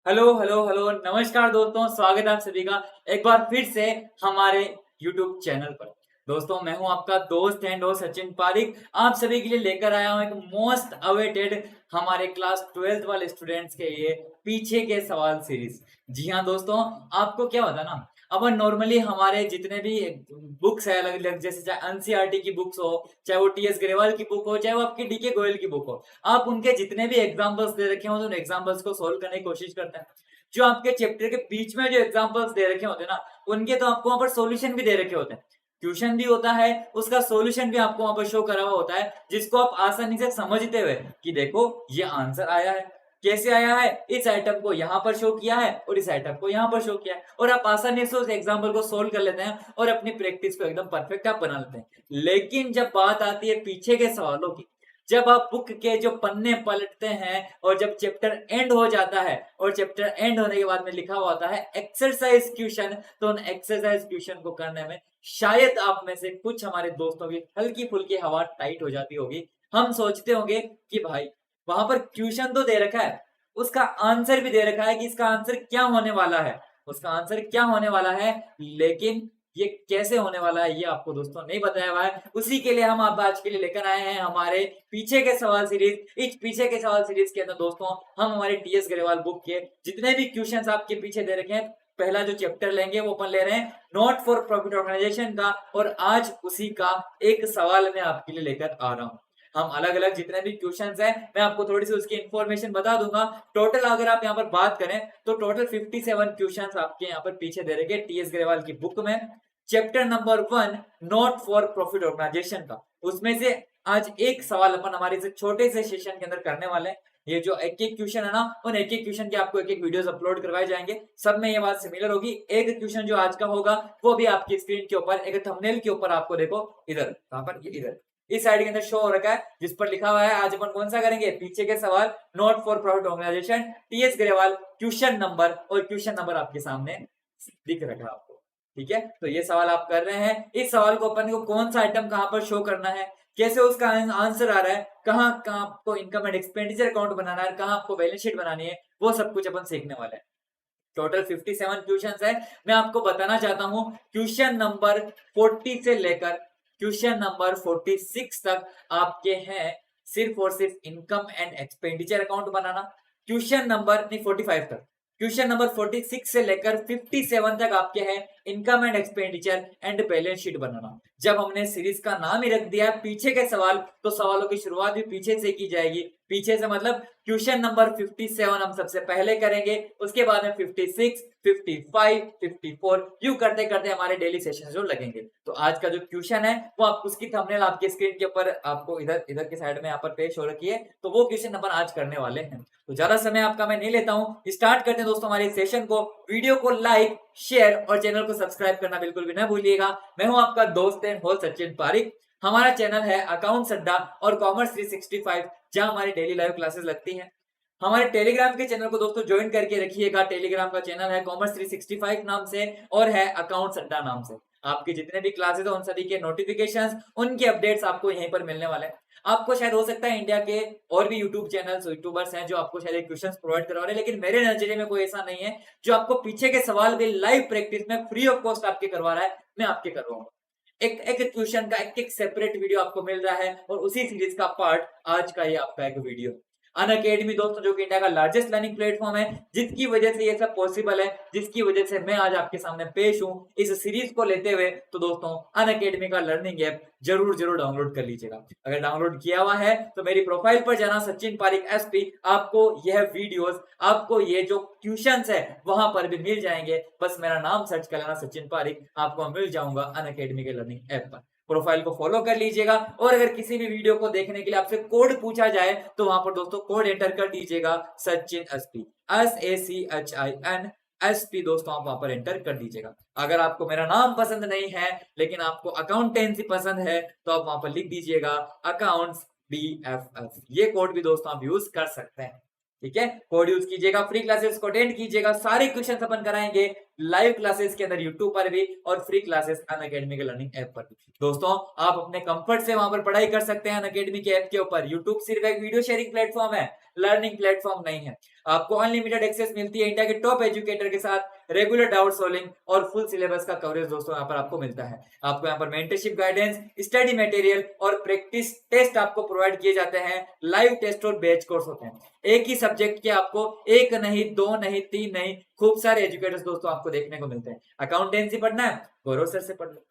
Hello hello hello नमस्कार दोस्तों, स्वागत है आप सभी का एक बार फिर से हमारे YouTube चैनल पर। दोस्तों मैं हूं आपका दोस्त एंड होस्ट सचिन पारिक। आप सभी के लिए लेकर आया हूं एक मोस्ट अवेटेड हमारे क्लास 12th वाले स्टूडेंट्स के लिए पीछे के सवाल सीरीज। जी हाँ दोस्तों, आपको क्या होता है ना, अपन नॉर्मली हमारे जितने भी बुक्स है अलग अलग, जैसे चाहे एनसीईआरटी की बुक्स हो, चाहे वो टीएस ग्रेवाल की बुक हो, चाहे वो आपकी डीके गोयल की बुक हो, आप उनके जितने भी एग्जांपल्स दे रखे हो तो उन एग्जांपल्स को सोल्व करने की कोशिश करते हैं। जो आपके चैप्टर के बीच में जो एग्जांपल्स दे रखे होते हैं ना, उनके तो आपको वहां पर सॉल्यूशन भी दे रखे होते हैं, ट्यूशन भी होता है, उसका सॉल्यूशन भी आपको वहां पर शो करा हुआ होता है, जिसको आप आसानी से समझते हुए कि देखो ये आंसर आया है, कैसे आया है, इस आइटम को यहाँ पर शो किया है और इस आइटम को यहाँ पर शो किया है, और आप आसानी से उस एग्जाम्पल को सोल्व कर लेते हैं और अपनी प्रैक्टिस को एकदम परफेक्ट आप बना लेते हैं। लेकिन जब बात आती है पीछे के सवालों की, जब आप बुक के जो पन्ने पलटते हैं और जब चैप्टर एंड हो जाता है और चैप्टर एंड होने के बाद में लिखा हुआ होता है एक्सरसाइज क्वेश्चन, तो उन एक्सरसाइज क्वेश्चन को करने में शायद आप में से कुछ हमारे दोस्तों की हल्की फुल्की हवा टाइट हो जाती होगी। हम सोचते होंगे कि भाई वहां पर क्वेश्चन तो दे रखा है, उसका आंसर भी दे रखा है कि इसका आंसर क्या होने वाला है, उसका आंसर क्या होने वाला है, लेकिन ये कैसे होने वाला है ये आपको दोस्तों नहीं बताया हुआ है। उसी के लिए हम आप आज के लिए लेकर आए हैं हमारे पीछे के सवाल सीरीज। इस पीछे के सवाल सीरीज के अंदर दोस्तों हम हमारे टीएस ग्रेवाल बुक के जितने भी क्वेश्चंस आपके पीछे दे रखे हैं, पहला जो चैप्टर लेंगे वो अपन ले रहे हैं नॉट फॉर प्रॉफिट ऑर्गेनाइजेशन का, और आज उसी का एक सवाल मैं आपके लिए लेकर आ रहा हूँ। हम अलग अलग जितने भी क्वेश्चंस हैं मैं आपको थोड़ी सी उसकी इंफॉर्मेशन बता दूंगा। टोटल अगर आप यहाँ पर बात करें तो टोटल 57 क्वेश्चंस आपके यहाँ पर पीछे दे रखे टीएस ग्रेवाल की बुक में, chapter number 1 not for profit organization का। उसमें से आज एक सवाल अपन हमारे से छोटे से सेशन के अंदर करने वाले हैं। ये जो एक एक क्वेश्चन है ना, उन एक एक क्वेश्चन के आपको एक एक वीडियोस अपलोड करवाए जाएंगे, सब में ये बात सिमिलर होगी। एक क्वेश्चन जो आज का होगा वो भी आपकी स्क्रीन के ऊपर एक थंबनेल के ऊपर आपको देखो इधर, कहां पर, ये इधर इस साइड के अंदर शो हो रखा है, जिस पर लिखा हुआ है आज अपन कौन सा करेंगे, पीछे के सवाल not for profit organization TS Grewal, question number, और क्वेश्चन नंबर आपके सामने दिख रखा है आपको। ठीक है, तो ये सवाल आप कर रहे हैं। इस सवाल को अपन को कौन सा आइटम कहां पर शो करना है, कैसे उसका आंसर आ रहा है, कहां कहां आपको इनकम एंड एक्सपेंडिचर अकाउंट बनाना है, कहां आपको बैलेंस शीट बनानी है, वो सब कुछ अपन सीखने वाले हैं। टोटल 57 क्वेश्चंस है। मैं आपको बताना चाहता हूं क्वेश्चन नंबर 40 से लेकर क्वेश्चन नंबर 46 तक आपके हैं सिर्फ और सिर्फ income and expenditure account banana. Question number नहीं 45 तक, क्वेश्चन नंबर 46 से लेकर 57 तक आपके हैं income and expenditure and balance sheet बनाना। जब हमने सीरीज का नाम ही रख दिया पीछे के सवाल, तो सवालों की शुरुआत भी पीछे से की जाएगी। पीछे से मतलब क्वेश्चन नंबर 57 हम सबसे पहले करेंगे, उसके बाद में 56, 55, 54 यूं करते करते हमारे डेली सेशन जो लगेंगे। तो आज का जो क्वेश्चन है वो आप उसकी थंबनेल आपके स्क्रीन के ऊपर आपको इधर इधर के साइड में यहाँ पर पेश हो रखी है, तो वो क्वेश्चन अपन आज करने वाले हैं। तो ज्यादा समय आपका मैं नहीं लेता हूँ, स्टार्ट करते हैं दोस्तों हमारे सेशन को। वीडियो को लाइक, शेयर और चैनल को सब्सक्राइब करना बिल्कुल भी ना भूलिएगा। मैं हूं आपका दोस्त एंड होस्ट सचिन पारिक। हमारा चैनल है अकाउंट्स अड्डा और कॉमर्स 365, जहां हमारी डेली लाइव क्लासेस लगती हैं। हमारे टेलीग्राम के चैनल को दोस्तों ज्वाइन करके रखिएगा। टेलीग्राम का चैनल है कॉमर्स 365 नाम से और है अकाउंट्स अड्डा नाम से। आपके जितने भी क्लासेस है उन सभी के नोटिफिकेशंस, उनके अपडेट्स आपको यहीं पर मिलने वाले हैं। आपको शायद हो सकता है इंडिया के और भी यूट्यूब चैनल्स, यूट्यूबर्स हैं जो आपको शायद क्वेश्चंस प्रोवाइड करवा रहे हैं, लेकिन मेरे नजरिए में कोई ऐसा नहीं है जो आपको पीछे के सवाल भी लाइव प्रैक्टिस में फ्री ऑफ कॉस्ट आपके करवा रहा है। मैं आपके करवाऊंगा एक एक क्वेश्चन का एक एक सेपरेट वीडियो आपको मिल रहा है, और उसी सीरीज का पार्ट आज का ये आपका एक वीडियो। अनअकैडमी दोस्तों जो कि इंडिया का लार्जेस्ट लर्निंग प्लेटफॉर्म है, जिसकी वजह से ये सब पॉसिबल है, जिसकी वजह से मैं आज आपके सामने पेश हूं इस सीरीज को लेते हुए। तो दोस्तों अनअकैडमी का लर्निंग ऐप जरूर जरूर डाउनलोड कर लीजिएगा। अगर डाउनलोड किया हुआ है तो मेरी प्रोफाइल पर जाना, सचिन पारिक एसपी, आपको यह वीडियोस, आपको ये जो क्वेश्चंस है वहां पर भी मिल जाएंगे। बस मेरा नाम सर्च कर लेना सचिन पारिक, आपको मिल जाऊंगा अनअकैडमी के लर्निंग ऐप पर। प्रोफाइल को फॉलो कर लीजिएगा, और अगर किसी भी वीडियो को देखने के लिए आपसे कोड पूछा जाए तो वहां पर दोस्तों कोड एंटर कर दीजिएगा सचिन एसपी, SACHIN एसपी दोस्तों, आप वहां पर एंटर कर दीजिएगा। अगर आपको मेरा नाम पसंद नहीं है लेकिन आपको अकाउंटेंसी पसंद है तो आप वहां पर लिख दीजिएगा अकाउंट्स BFF। ये कोड भी दोस्तों आप यूज कर सकते हैं। ठीक है, कोड यूज कीजिएगा, फ्री क्लासेस को अटेंड कीजिएगा। सारे क्वेश्चन अपन कराएंगे लाइव क्लासेस के अंदर यूट्यूब पर भी, और फ्री क्लासेस अनअकैडमी के लर्निंग ऐप पर भी। दोस्तों आप अपने कंफर्ट से वहां पर पढ़ाई कर सकते हैं अनअकैडमी के ऐप के ऊपर। यूट्यूब सिर्फ एक वीडियो शेयरिंग प्लेटफॉर्म है, लर्निंग प्लेटफॉर्म नहीं है। आपको अनलिमिटेड एक्सेस मिलती है इंडिया के टॉप एजुकेटर के साथ, रेगुलर डाउट सॉल्विंग और फुल सिलेबस का कवरेज दोस्तों यहाँ पर आपको मिलता है। आपको यहाँ पर मेंटरशिप गाइडेंस, स्टडी मटेरियल और प्रैक्टिस टेस्ट आपको प्रोवाइड किए जाते हैं। लाइव टेस्ट और बैच कोर्स होते हैं। एक ही सब्जेक्ट के आपको एक नहीं, दो नहीं, तीन नहीं, खूब सारे एजुकेटर्स दोस्तों आपको देखने को मिलते हैं। अकाउंटेंसी पढ़ना है, गौरव सर से पढ़ लो,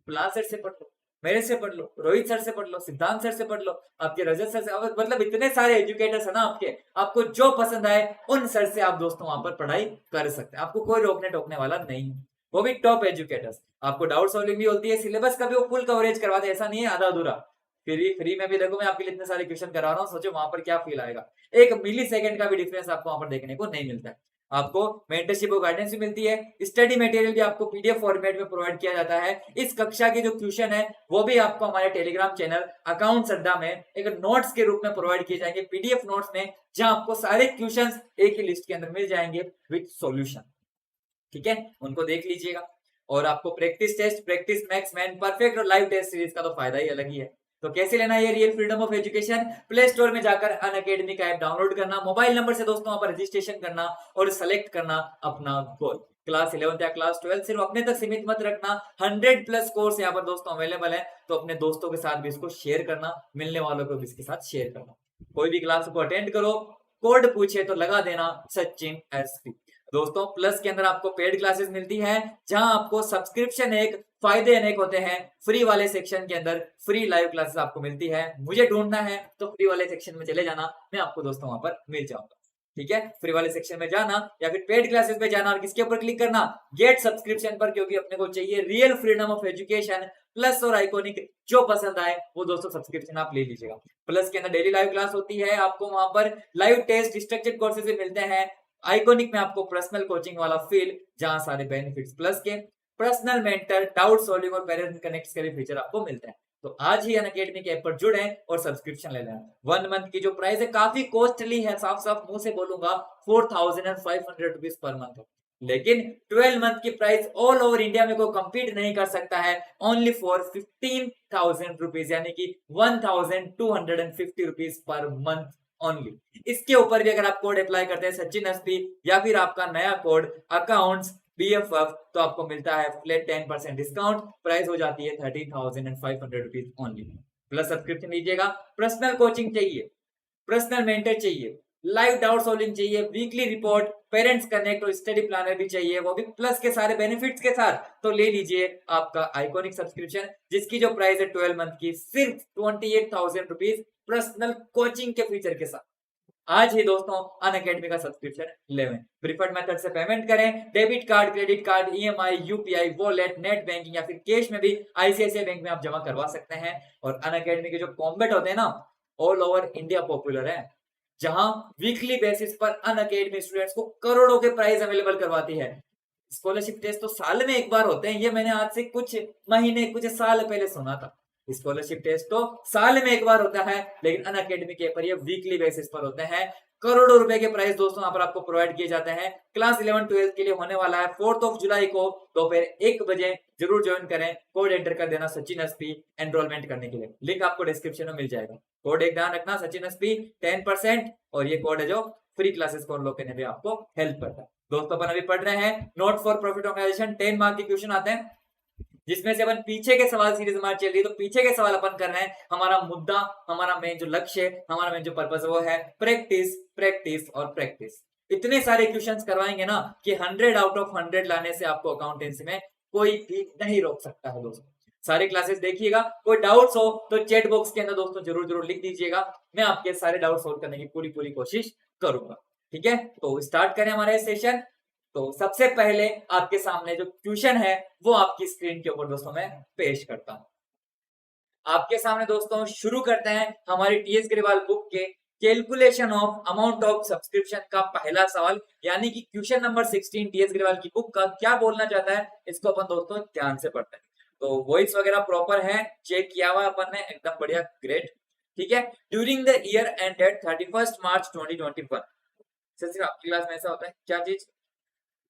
प्लान सर से पढ़ लो, मेरे से पढ़ लो, रोहित सर से पढ़ लो, सिद्धांत सर से पढ़ लो, आपके रजत सर से, मतलब इतने सारे एजुकेटर्स है ना आपके, आपको जो पसंद आए उन सर से आप दोस्तों वहां पर पढ़ाई कर सकते हैं। आपको कोई रोकने टोकने वाला नहीं है, वो भी टॉप एजुकेटर्स। आपको डाउट सॉल्विंग भी होती है, सिलेबस का भी वो फुल कवरेज करवाते हैं, ऐसा नहीं है आधा अधूरा। फ्री में भी देखो मैं आपके लिए इतने सारे क्वेश्चन करा रहा हूँ, सोचो वहां पर क्या फील आएगा। एक मिली सेकंड का भी डिफरेंस आपको वहां पर देखने को नहीं मिलता है। आपको मेंटरशिप और गाइडेंस भी मिलती है, स्टडी मटेरियल भी आपको पीडीएफ फॉर्मेट में प्रोवाइड किया जाता है। इस कक्षा के जो क्वेश्चन है वो भी आपको हमारे टेलीग्राम चैनल अकाउंट्स अड्डा में एक नोट्स के रूप में प्रोवाइड किए जाएंगे, पीडीएफ नोट्स में, जहां आपको सारे क्वेश्चंस एक ही लिस्ट के अंदर मिल जाएंगे विद सॉल्यूशन। ठीक है, उनको देख लीजिएगा। और आपको practice test, practice makes, man perfect और लाइव टेस्ट सीरीज का तो फायदा ही अलग ही है। तो कैसे लेना है real freedom of education? Play store में जाकर अनअकैडमी का ऐप डाउनलोड करना, मोबाइल नंबर से दोस्तों वहां पर रजिस्ट्रेशन करना और सेलेक्ट करना अपना गोल। क्लास 11 या क्लास 12 सिर्फ अपने तक सीमित मत रखना, 100+ कोर्स यहाँ पर दोस्तों अवेलेबल है। तो अपने दोस्तों के साथ भी इसको शेयर करना, मिलने वालों को भी इसके साथ शेयर करना। कोई भी क्लास को अटेंड करो, कोड पूछे तो लगा देना सचिन एसपी। दोस्तों प्लस के अंदर आपको पेड क्लासेस मिलती हैं, जहां आपको सब्सक्रिप्शन एक, फायदे अनेक होते हैं। फ्री वाले सेक्शन के अंदर फ्री लाइव क्लासेस आपको मिलती है। मुझे ढूंढना है तो फ्री वाले सेक्शन में चले जाना, मैं आपको दोस्तों वहां पर मिल जाऊंगा। ठीक है, फ्री वाले सेक्शन में जाना या फिर पेड क्लासेस पे जाना और किसके ऊपर क्लिक करना, गेट सब्सक्रिप्शन पर, क्योंकि अपने को चाहिए real freedom of education. Plus और आइकॉनिक जो पसंद आए वो दोस्तों सब्सक्रिप्शन आप ले लीजिएगा। प्लस के अंदर डेली लाइव क्लास होती है, आपको वहां पर लाइव टेस्ट, स्ट्रक्चर्ड कोर्सेज भी मिलते हैं। आइकॉनिक में आपको पर्सनल कोचिंग वाला फील, जहां सारे बेनिफिट्स प्लस के, पर्सनल मेंटर, डाउट सॉल्विंग और पेरेंट कनेक्ट के भी फीचर आपको मिलते हैं। तो आज ही अनअकैडमी के ऐप पर जुड़े और सब्सक्रिप्शन ले लें। 1 मंथ की जो प्राइस है काफी कॉस्टली है, साफ साफ मुंह से बोलूंगा, 4500 रुपीज पर मंथ। लेकिन 12 मंथ की प्राइस ऑल ओवर इंडिया में कोई कंपीट नहीं कर सकता है, ओनली फॉर 15,000 रुपीज, यानी कि 1250 रुपीज पर मंथ ओनली। इसके ऊपर भी अगर आप कोड अप्लाई करते हैं सचिन एसपी या फिर आपका नया कोड अकाउंट्स BFF, तो आपको मिलता है फ्लैट 10% डिस्काउंट। प्राइस हो जाती है 13,500 रुपीज ओनली। प्लस सब्सक्रिप्शन लीजिएगा, पर्सनल कोचिंग चाहिए, पर्सनल मेंटर चाहिए, लाइव डाउट सॉल्विंग चाहिए, वीकली रिपोर्ट, पेरेंट्स कनेक्ट और स्टडी प्लानर भी चाहिए, वो भी प्लस के सारे बेनिफिट्स के साथ, तो ले लीजिए आपका आइकॉनिक सब्सक्रिप्शन, जिसकी जो प्राइस है 12 मंथ की सिर्फ 28,000 रुपीज, पर्सनल कोचिंग के फीचर के साथ। आज ही दोस्तों अनअकैडमी का सब्सक्रिप्शन लेवें। प्रीफर्ड मेथड से पेमेंट करें, debit card, credit card, EMI, UPI, wallet, net banking या फिर कैश में भी ICICI बैंक में आप जमा करवा सकते हैं। और अनअकैडमी के जो कॉम्बैट होते हैं ना, ऑल ओवर इंडिया पॉपुलर है, जहां वीकली बेसिस पर अनअकैडमी स्टूडेंट्स को करोड़ों के प्राइज अवेलेबल करवाती है। स्कॉलरशिप टेस्ट तो साल में एक बार होते हैं, ये मैंने आज से कुछ महीने, कुछ साल पहले सुना था। स्कॉलरशिप टेस्ट तो साल में एक बार होता है, लेकिन अनअकैडमी के पर ये वीकली बेसिस पर होते हैं। करोड़ों रुपए के प्राइस दोस्तों यहाँ पर आपको प्रोवाइड किए जाते हैं। क्लास 11-12 के लिए होने वाला है 4 जुलाई को दोपहर 1 बजे, जरूर ज्वाइन करें। कोड एंटर कर देना सचिन एसपी एनरोलमेंट करने के लिए, लिंक आपको डिस्क्रिप्शन में मिल जाएगा। कोड एक ध्यान रखना, सचिन एसपी 10%, और ये कोड है जो फ्री क्लासेस को अनलॉक करने में आपको हेल्प करता है। दोस्तों अपन अभी पढ़ रहे हैं not for profit organization, 10 mark के क्वेश्चन आते हैं, जिसमें से अपन पीछे के सवाल सीरीज हमारी चल रही है, तो पीछे के सवाल अपन कर रहे हैं। हमारा मुद्दा, हमारा मेन जो लक्ष्य, हमारा मेन जो पर्पस है वो है प्रैक्टिस, प्रैक्टिस और प्रैक्टिस। इतने सारे क्वेश्चंस करवाएंगे ना कि 100 आउट ऑफ 100 लाने से आपको अकाउंटेंसी में कोई भी नहीं रोक सकता है। दोस्तों सारी क्लासेस देखिएगा, कोई डाउट्स हो तो चैट बॉक्स के अंदर दोस्तों जरूर लिख दीजिएगा, मैं आपके सारे डाउट सोल्व करने की पूरी कोशिश करूंगा। ठीक है, तो स्टार्ट करें हमारा सेशन। तो सबसे पहले आपके सामने जो क्वेश्चन है वो आपकी स्क्रीन के ऊपर दोस्तों मैं पेश करता हूं। आपके सामने दोस्तों शुरू करते हैं हमारी TS ग्रेवाल बुक के calculation of amount of subscription का पहला सवाल, यानी कि क्वेश्चन नंबर 16 TS ग्रेवाल की बुक का क्या बोलना चाहता है, इसको अपन दोस्तों ध्यान से पढ़ते हैं। तो वॉइस वगैरह प्रॉपर है, चेक किया हुआ अपन ने, एकदम बढ़िया, ग्रेट। ठीक है, during the year ended 31 March 2021। Sir आपकी क्लास में ऐसा होता है क्या चीज?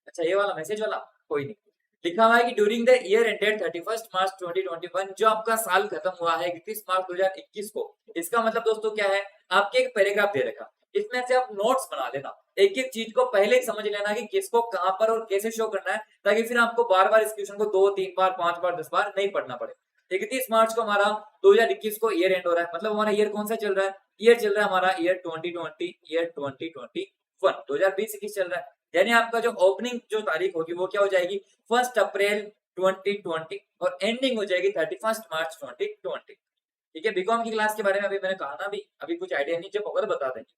अच्छा ये वाला मैसेज वाला, कोई नहीं। लिखा हुआ है कि during the year ended 31 March 2021, जो आपका साल खत्म हुआ है 31 मार्च 2021 को। इसका मतलब दोस्तों क्या है, आपके एक पैराग्राफ दे रखा, इसमें से आप नोट्स बना लेना। एक एक चीज को पहले ही समझ लेना कि किसको कहां पर और कैसे शो करना है, ताकि फिर आपको बार बार इस क्वेश्चन को 2-3 बार 5 बार 10 बार नहीं पढ़ना पड़े। 31 मार्च को हमारा 2021 को ईयर एंड हो रहा है, मतलब हमारा ईयर कौन सा चल रहा है, ईयर चल रहा है हमारा ईयर 2020, ईयर 2021, 2020-21 चल रहा है। यानी आपका जो ओपनिंग जो तारीख होगी वो क्या हो जाएगी, 1 अप्रैल 2020 और एंडिंग हो जाएगी 31 मार्च 2020। ठीक है, बीकॉम की क्लास के बारे में अभी मैंने कहा ना, अभी कुछ आइडिया नहीं, जब होगा तो बता देंगे।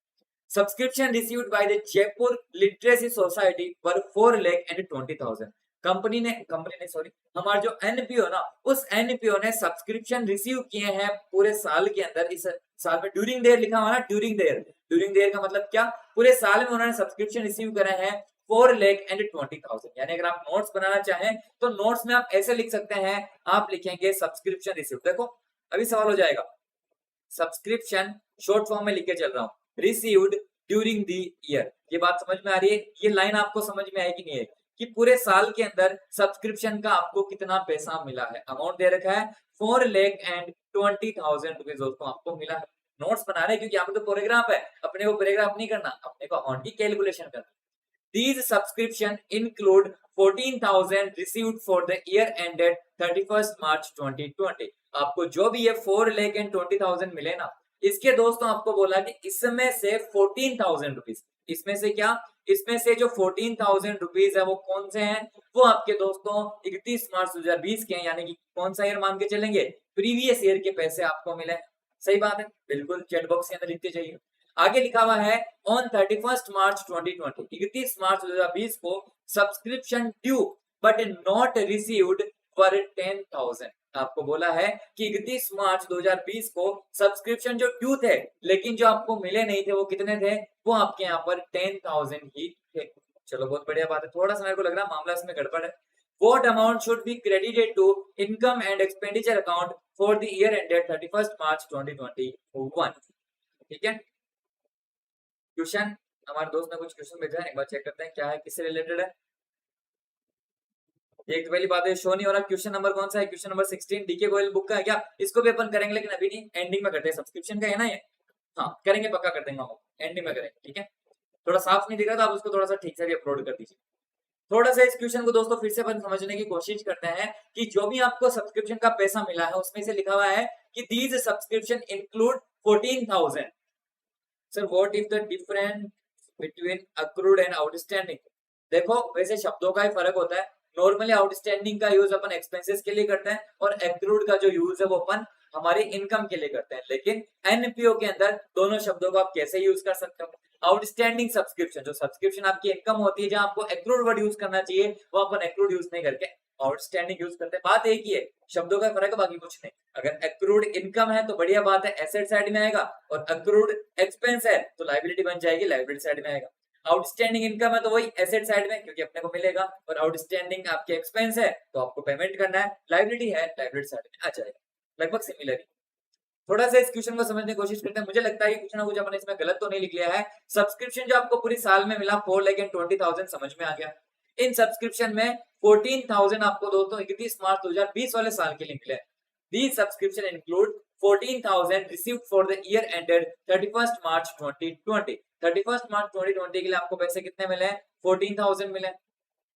Subscription received by the Jaipur literacy society पर 4,20,000। कंपनी ने सॉरी, हमारा जो एनपीओ ना, उस एनपीओ ने सब्सक्रिप्शन रिसीव किए हैं पूरे साल के अंदर। इस साल में ड्यूरिंग देयर लिखा हुआ ना, ड्यूरिंग देयर का मतलब क्या, पूरे साल में उन्होंने सब्सक्रिप्शन रिसीव करे हैं 4,20,000। यानी अगर आप नोट्स बनाना चाहें तो नोट्स में आप ऐसे लिख सकते हैं, आप लिखेंगे सब्सक्रिप्शन रिसीव। देखो अभी सवाल हो जाएगा, सब्सक्रिप्शन शॉर्ट फॉर्म में लिख के चल रहा हूं, रिसीव्ड ड्यूरिंग द ईयर। ये बात समझ में आ रही है, ये लाइन आपको समझ में आएगी नहीं है कि पूरे साल के अंदर सब्सक्रिप्शन का आपको कितना पैसा मिला है। अमाउंट दे रखा है 4,20,000 रुपीज दोस्तों आपको मिला है। नोट्स बना रहे हैं क्योंकि यहाँ पे तो पैराग्राफ है, अपने को पैराग्राफ नहीं करना, अपने को अमाउंट की कैलकुलेशन करना। These subscription include 14,000 received for the year ended 31st March 2020। आपको जो भी ये 4,20,000 मिले ना, इसके दोस्तों आपको बोला कि इसमें से 14,000 रुपीज, इसमें से क्या, इसमें से जो 14,000 रुपीज है वो कौन से हैं, वो आपके दोस्तों 31 मार्च 2020 के हैं। यानी कि कौन सा ईयर मान के चलेंगे, प्रीवियस ईयर के पैसे आपको मिले। सही बात है, बिल्कुल चैट बॉक्स के अंदर लिखते जाइए। आगे लिखा हुआ है ऑन 31 मार्च 2020, 31 मार्च 2020 को subscription due but not received for 10,000। आपको बोला है कि 31 मार्च 2020 को सब्सक्रिप्शन जो ड्यू थे लेकिन जो आपको मिले नहीं थे, वो कितने थे, वो आपके यहाँ पर 10,000 ही थे। चलो बहुत बढ़िया बात है, थोड़ा सा मेरे को लग रहा है मामला इसमें गड़बड़ है। What amount should be credited to income and expenditure account for the year ended 31st March 2021। ठीक है, क्वेश्चन हमारे दोस्त ने कुछ क्वेश्चन भेजा है, एक बार चेक करते हैं क्या है, किससे रिलेटेड है। एक तो पहली बात है शो नहीं हो रहा, क्वेश्चन नंबर कौन सा है, question number 16 DK Goyal book का है क्या, इसको भी अपन करेंगे लेकिन अभी नहीं, एंडिंग में करते हैं। सब्सक्रिप्शन का है ना ये, हाँ करेंगे, पक्का कर देंगे हम, एंडिंग में करेंगे। ठीक है, थोड़ा साफ नहीं दिख रहा था, आप उसको थोड़ा सा ठीक से भी अपलोड कर दीजिए। थोड़ा सा इस क्वेश्चन को दोस्तों फिर से अपन समझने की कोशिश करते हैं कि जो भी आपको सब्सक्रिप्शन का पैसा मिला है उसमें से लिखा हुआ है कि these subscription include 14,000। Sir what if the difference between accrued and outstanding. देखो वैसे शब्दों का ही फर्क होता है, नॉर्मली आउटस्टैंडिंग का यूज अपन एक्सपेंसेस के लिए करते हैं और एक्रूड का जो यूज है वो अपन हमारी इनकम के लिए करते हैं। लेकिन एनपीओ के अंदर दोनों शब्दों को आप कैसे यूज कर सकते हो। आउटस्टैंडिंग सब्सक्रिप्शन, जो सब्सक्रिप्शन आपकी इनकम होती है, जहां आपको एक्रूड वर्ड यूज करना चाहिए वो अपन एक्रूड यूज नहीं करके आउटस्टैंडिंग यूज करते हैं। बात एक ही है, शब्दों का फर्क है, बाकी कुछ नहीं। अगर एक्रूड इनकम है तो बढ़िया बात है, एसेट साइड में आएगा, और एक्रूड एक्सपेंस है तो लायबिलिटी बन जाएगी, लायबिलिटी साइड में आएगा। आउटस्टैंडिंग इनकम है तो वही एसेट साइड में क्योंकि अपने को मिलेगा, और आउटस्टैंडिंग आपके एक्सपेंस है तो आपको पेमेंट करना है, लायबिलिटी है लायबिलिटी साइड में आ जाएगा। लगभग सिमिलर ही। थोड़ा सा इस क्वेश्चन को समझने की कोशिश करते हैं। मुझे लगता है कि कुछ ना कुछ अपन इसमें गलत तो नहीं लिख लिया है। सब्सक्रिप्शन जो आपको पूरी साल में मिला 4,20,000 समझ में आ गया। इन सब्सक्रिप्शन में 14,000 आपको दोस्तों 31 मार्च 2020 वाले साल के लिए मिले। These subscription include 14,000 received for the year ended 31st March 2020। 31st मार्च 2020 के लिए आपको पैसे कितने मिले हैं, 14,000 मिले।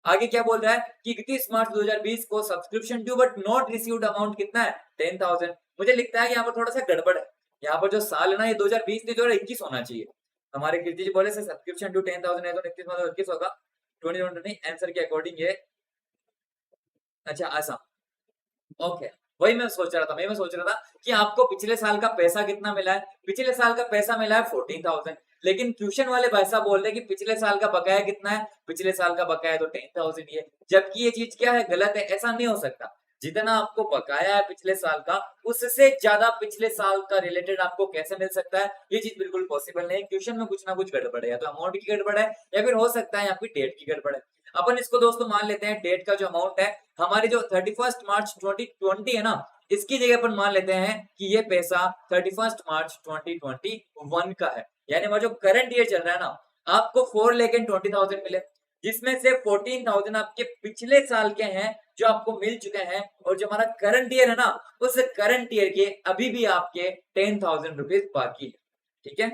आगे क्या बोल रहा है कि 31 मार्च 2020 को subscription due but not received amount कितना है, 10,000। मुझे लिखता है कि यहाँ पर थोड़ा सा गड़बड़ है, यहाँ पर जो साल है ना ये 2020 नहीं 2021 होना चाहिए। हमारे कीर्ति जी बोले से सब्सक्रिप्शन ड्यू 10,000 है तो 31 मार्च 2021 होगा, 2020 नहीं, आंसर के अकॉर्डिंग ये अच्छा आसाम। ओके, वही मैं सोच रहा था कि आपको पिछले साल का पैसा कितना मिला है। पिछले साल का पैसा मिला है 14,000, लेकिन ट्यूशन वाले भाई साहब बोल रहे हैं कि पिछले साल का बकाया कितना है, पिछले साल का बकाया तो 10,000 ही है। जबकि ये चीज क्या है, गलत है, ऐसा नहीं हो सकता। जितना आपको बकाया है पिछले साल का, उससे ज्यादा पिछले साल का रिलेटेड आपको कैसे मिल सकता है, ये चीज बिल्कुल पॉसिबल नहीं है। ट्यूशन में कुछ ना कुछ गड़बड़ है, या तो अमाउंट की गड़बड़ है या फिर हो सकता है यहाँ पे डेट की गड़बड़ है। अपन इसको दोस्तों मान लेते हैं डेट का जो अमाउंट है हमारी जो 31 मार्च 2020 है ना, इसकी जगह अपन मान लेते हैं कि ये पैसा 31 मार्च 2021 का है। यानी हमारा जो करंट ईयर चल रहा है ना, आपको 4,20,000 मिले, जिसमें से 14,000 आपके पिछले साल के हैं जो आपको मिल चुके हैं, और जो हमारा करंट ईयर है ना, उस करंट ईयर के अभी भी आपके 10,000 रुपीज बाकी है। ठीक है,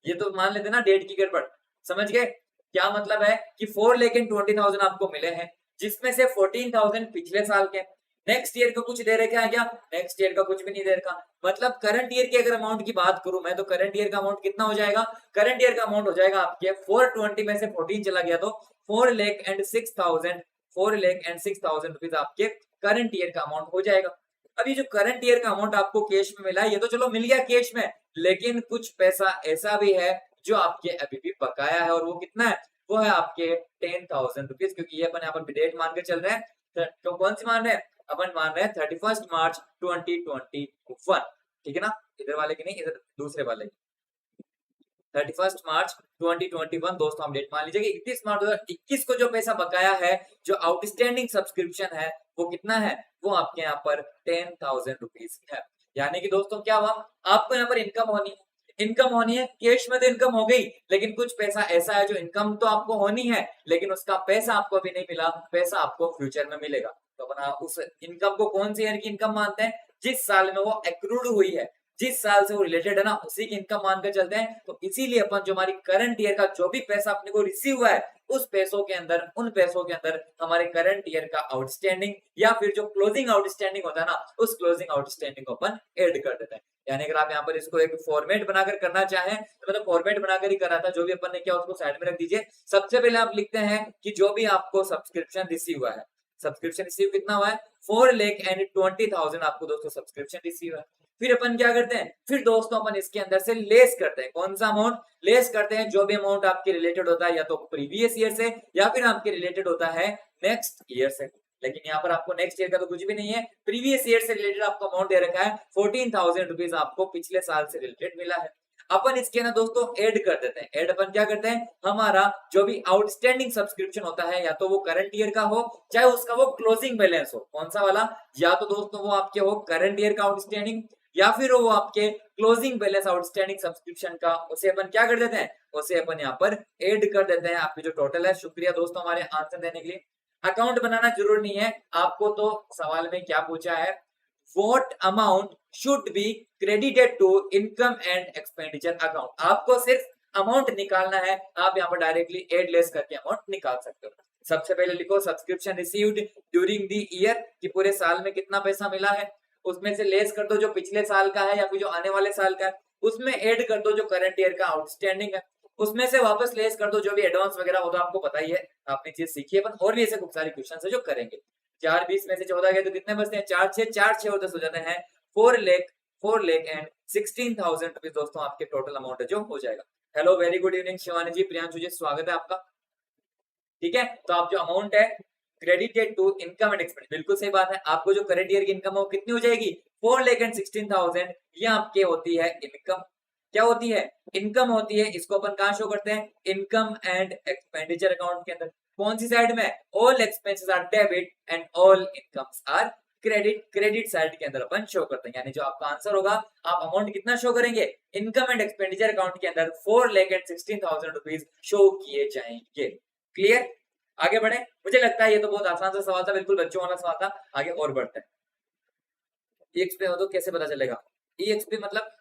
ये तो मान लेते ना डेट की गड़बड़। समझ गए? क्या मतलब है कि 4,20,000 आपको मिले हैं, जिसमें से 14,000 पिछले साल के। नेक्स्ट ईयर का कुछ दे रखे हैं क्या? नेक्स्ट ईयर का कुछ भी नहीं दे रखा। मतलब करंट ईयर की अगर अमाउंट की बात करूं मैं, तो करंट ईयर का अमाउंट कितना हो जाएगा? करंट ईयर का अमाउंट हो जाएगा आपके 420 में से 14 चला गया तो 4,06,000 रुपीज आपके करंट ईयर का अमाउंट हो जाएगा। अभी जो करंट ईयर का अमाउंट आपको कैश में मिला है, ये तो चलो मिल गया कैश में, लेकिन कुछ पैसा ऐसा भी है जो आपके अभी भी बकाया है, और वो कितना है? वो है आपके 10,000 रुपीज, क्योंकि ये अपन यहाँ पर डेट मान के चल रहे हैं। तो कौन सी मान रहे हैं? अपन मान रहे हैं 31 मार्च 2021, ठीक है ना? इधर वाले की नहीं, इधर दूसरे वाले की 31 मार्च 2021 दोस्तों हम डेट मान लीजिए कि 31 मार्च 2021 को जो पैसा बकाया है, जो आउटस्टैंडिंग सब्सक्रिप्शन है, वो कितना है? वो आपके यहाँ पर 10,000 रुपीज है। यानी कि दोस्तों क्या हुआ? आपको यहाँ पर इनकम होनी है, इनकम होनी है, कैश में तो इनकम हो गई, लेकिन कुछ पैसा ऐसा है जो इनकम तो आपको होनी है, लेकिन उसका पैसा आपको अभी नहीं मिला, पैसा आपको फ्यूचर में मिलेगा। तो अपना उस इनकम को कौन सी ईयर की इनकम मानते हैं? जिस साल में वो एक्रूड हुई है, जिस साल से वो रिलेटेड है ना, उसी की इनकम मानकर चलते हैं। तो इसीलिए अपन जो हमारी करंट ईयर का जो भी पैसा अपने को रिसीव हुआ है, उस पैसों के अंदर, उन पैसों के अंदर हमारे करंट ईयर का आउटस्टैंडिंग या फिर जो क्लोजिंग आउटस्टैंडिंग होता है ना, उस क्लोजिंग आउटस्टैंडिंग को अपन ऐड कर देते हैं। यानी अगर आप यहाँ पर इसको एक फॉर्मेट बनाकर करना चाहें, तो मतलब फॉर्मेट बनाकर ही करा था, जो भी अपन ने किया उसको साइड में रख दीजिए। सबसे पहले आप लिखते हैं कि जो भी आपको सब्सक्रिप्शन रिसीव हुआ है, सब्सक्रिप्शन रिसीव कितना हुआ है? 4,20,000 आपको दोस्तों सब्सक्रिप्शन रिसीव है। फिर अपन क्या करते हैं? फिर दोस्तों अपन इसके अंदर से लेस करते हैं। कौन सा अमाउंट लेस करते हैं? जो भी अमाउंट आपके रिलेटेड होता है या तो प्रीवियस ईयर से या फिर आपके रिलेटेड होता है नेक्स्ट ईयर से। लेकिन यहाँ पर आपको नेक्स्ट ईयर का तो कुछ भी नहीं है, प्रीवियस ईयर से रिलेटेड आपको अमाउंट दे रखा है 14,000 रुपीज आपको पिछले साल से रिलेटेड मिला है। अपन इसके ना दोस्तों ऐड कर देते हैं। ऐड अपन क्या करते हैं? हमारा जो भी आउटस्टैंडिंग सब्सक्रिप्शन होता है, या तो वो करंट ईयर का हो, चाहे उसका वो क्लोजिंग बैलेंस हो, कौन सा वाला? या तो दोस्तों वो आपके हो करंट ईयर का आउटस्टैंडिंग, या फिर वो आपके क्लोजिंग बैलेंस आउटस्टैंडिंग सब्सक्रिप्शन का, उसे अपन क्या कर देते हैं? उसे अपन यहाँ पर ऐड कर देते हैं आपकी जो टोटल है। शुक्रिया दोस्तों हमारे आंसर देने के लिए। अकाउंट बनाना जरूर नहीं है आपको, तो सवाल में क्या पूछा है? What amount should be credited to income and expenditure account? आपको सिर्फ अमाउंट निकालना है, आप यहाँ पर डायरेक्टली एड लेस करके अमाउंट निकाल सकते हो। सबसे पहले लिखो subscription received during the year, कि पूरे साल में कितना पैसा मिला है, उसमें से लेस कर दो जो पिछले साल का है या फिर जो आने वाले साल का है, उसमें ऐड कर दो जो करंट ईयर का आउटस्टैंडिंग है, उसमें से वापस लेस कर दो जो भी एडवांस वगैरह होगा, आपको पता ही है, आपने चीज सीखी है। और भी ऐसे खूब सारे क्वेश्चन है जो करेंगे। 4 20 में से 14 गए तो कितने बचते हैं? 4 6 और 10 हो जाते हैं 4,16,000 रुपीज दोस्तों आपके टोटल अमाउंट है जो हो जाएगा। Hello very good evening Shivani ji, Priyanshu ji, स्वागत है आपका। ठीक है, तो आप जो अमाउंट है credited to income and expense, बिल्कुल सही बात है। आपको जो करंट ईयर की इनकम है वो कितनी हो जाएगी? 4,16,000। ये आपके होती है इनकम। क्या होती है? इनकम होती है। इसको अपन कहाँ शो करते हैं? इनकम एंड एक्सपेंडिचर अकाउंट के अंदर। कौन सी साइड में? All expenses are debit and all incomes are credit. Credit side के अंदर अपन शो करते हैं। यानी जो आपका आंसर होगा, आप अमाउंट कितना शो करेंगे? इनकम एंड एक्सपेंडिचर अकाउंट के अंदर 4,16,000 रुपीज शो किए जाएंगे। क्लियर? आगे बढ़े। मुझे लगता है ये तो बहुत आसान सा सवाल था, बिल्कुल बच्चों वाला सवाल था। आगे और बढ़ते हैं। ईएक्सपी हो तो कैसे पता चलेगा? ईएक्सपी मतलब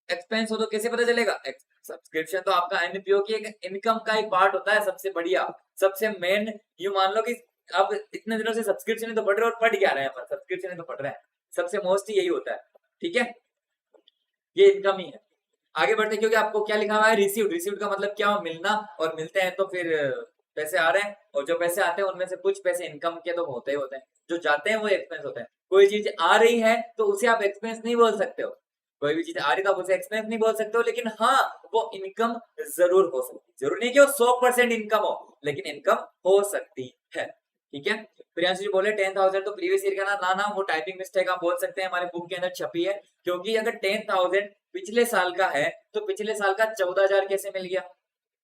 एक्सपेंस हो तो कैसे पता चलेगा? सब्सक्रिप्शन तो आपका एनपीओ की एक इनकम का एक पार्ट होता है, सबसे बढ़िया, सबसे मेन। यू मान लो कि आप इतने दिनों से सब्सक्रिप्शन ही तो पढ़ रहे हो, और पढ़ क्या रहे हैं अपन? सब्सक्रिप्शन ही तो पढ़ रहे हैं। सबसे मोस्ट यही होता है। ठीक है, ये इनकम ही है। आगे बढ़ते हैं, क्योंकि आपको क्या लिखा हुआ है? रिसीव्ड। रिसीव्ड का मतलब क्या? मिलना, और मिलते हैं तो फिर पैसे आ रहे हैं, और जो पैसे आते हैं उनमें से कुछ पैसे इनकम के तो होते ही होते हैं, जो जाते हैं वो एक्सपेंस होते हैं। कोई चीज आ रही है तो उसे आप एक्सपेंस नहीं बोल सकते हो। कोई भी चीज आ रही है तो आप उसे एक्सपेंस नहीं बोल सकते हो, लेकिन हाँ, वो इनकम जरूर हो सकती है। जरूर नहीं कि वो 100% इनकम हो, लेकिन इनकम हो सकती है। ठीक है, प्रियांशु जी बोले 10,000 तो प्रीवियस ईयर का ना वो टाइपिंग मिस्टेक आप बोल सकते हैं, हमारे बुक के अंदर छपी है। क्योंकि अगर 10,000 पिछले साल का है, तो पिछले साल का 14,000 कैसे मिल गया?